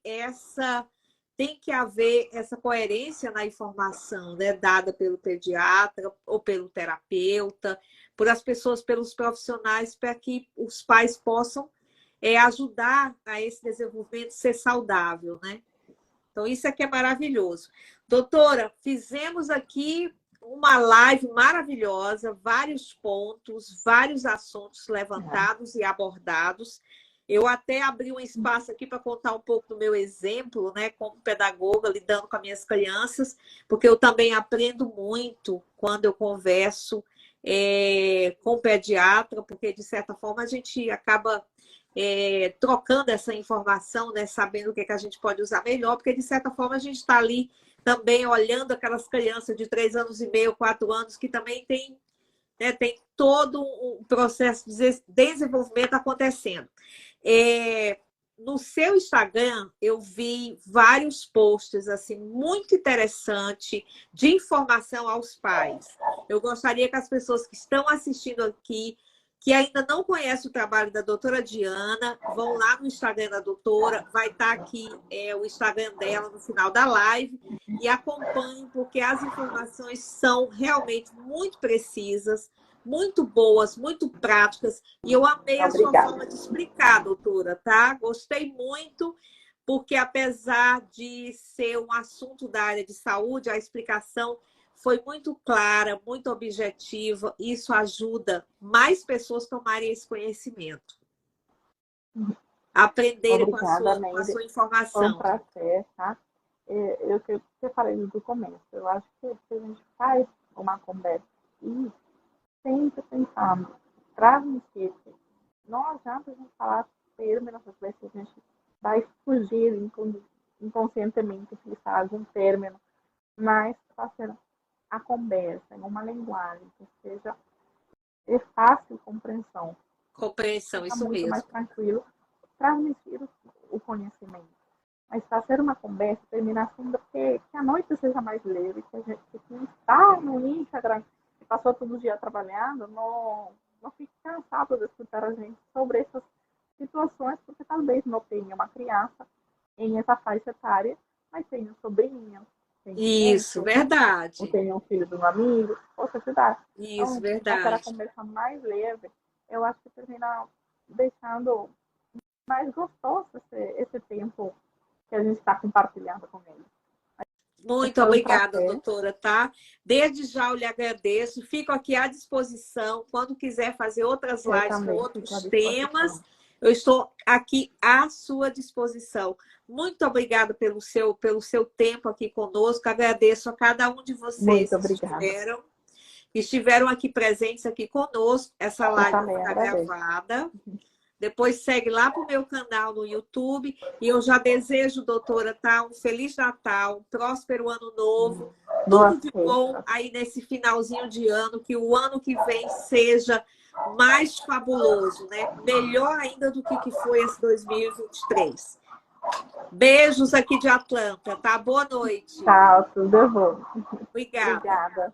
tem que haver essa coerência na informação, né, dada pelo pediatra ou pelo terapeuta, por as pessoas, pelos profissionais, para que os pais possam ajudar a esse desenvolvimento ser saudável, né? Então, isso aqui é maravilhoso. Doutora, fizemos aqui uma live maravilhosa, vários pontos, vários assuntos levantados e abordados. Eu até abri um espaço aqui para contar um pouco do meu exemplo, né, como pedagoga, lidando com as minhas crianças, porque eu também aprendo muito quando eu converso com o pediatra, porque, de certa forma, a gente acaba trocando essa informação, né, sabendo o que a gente pode usar melhor, porque, de certa forma, a gente está ali também olhando aquelas crianças de 3 anos e meio, 4 anos, que também tem todo um processo de desenvolvimento acontecendo. No seu Instagram, eu vi vários posts assim, muito interessantes de informação aos pais. Eu gostaria que as pessoas que estão assistindo aqui, que ainda não conhecem o trabalho da doutora Diana, vão lá no Instagram da doutora, vai estar aqui o Instagram dela no final da live, e acompanhem, porque as informações são realmente muito precisas, muito boas, muito práticas, e eu amei a sua Obrigada. forma de explicar, doutora, tá? Gostei muito, porque apesar de ser um assunto da área de saúde, a explicação foi muito clara, muito objetiva, e isso ajuda mais pessoas a tomarem esse conhecimento, aprenderem com a Obrigada, sua Neide. Foi um informação. prazer, tá? Eu que eu falei do começo. Eu acho que se a gente faz uma conversa e sempre pensando, transmitir, não adianta a gente falar termos, às vezes a gente vai fugir inconscientemente utilizar algum término, mas fazer a conversa em uma linguagem que seja de fácil compreensão, Compreensão, fica isso muito mais mesmo. tranquilo transmitir o conhecimento. Mas fazer uma conversa, terminar sendo que a noite seja mais leve, que quem está no Instagram, que passou todo o dia trabalhando, não fique cansado de escutar a gente sobre essas situações, porque talvez não tenha uma criança em essa faixa etária, mas tenha um sobrinho, tenha um Isso, neto, ou verdade. tenha um filho de um amigo, possa ajudar. Isso, Então, fazer a verdade. conversa mais leve, eu acho que termina deixando mais gostoso esse tempo que a gente está compartilhando com ele. Muito Foi um obrigada, prazer. doutora, tá? Desde já eu lhe agradeço. Fico aqui à disposição quando quiser fazer outras Eu lives com também fico à outros temas. disposição. Eu estou aqui à sua disposição. Muito obrigada pelo seu tempo aqui conosco. Agradeço a cada um de vocês Muito obrigada. que estiveram aqui presentes aqui conosco. Essa Eu live vai também ficar agradeço. gravada. Depois segue lá para o meu canal no YouTube. E eu já desejo, doutora, tá? Um Feliz Natal, um próspero ano novo. Boas Tudo de bom festas. aí nesse finalzinho de ano. Que o ano que vem seja mais fabuloso, né? Melhor ainda do que foi esse 2023. Beijos aqui de Atlanta, tá? Boa noite. Tchau, tudo bom. Obrigada. Obrigada.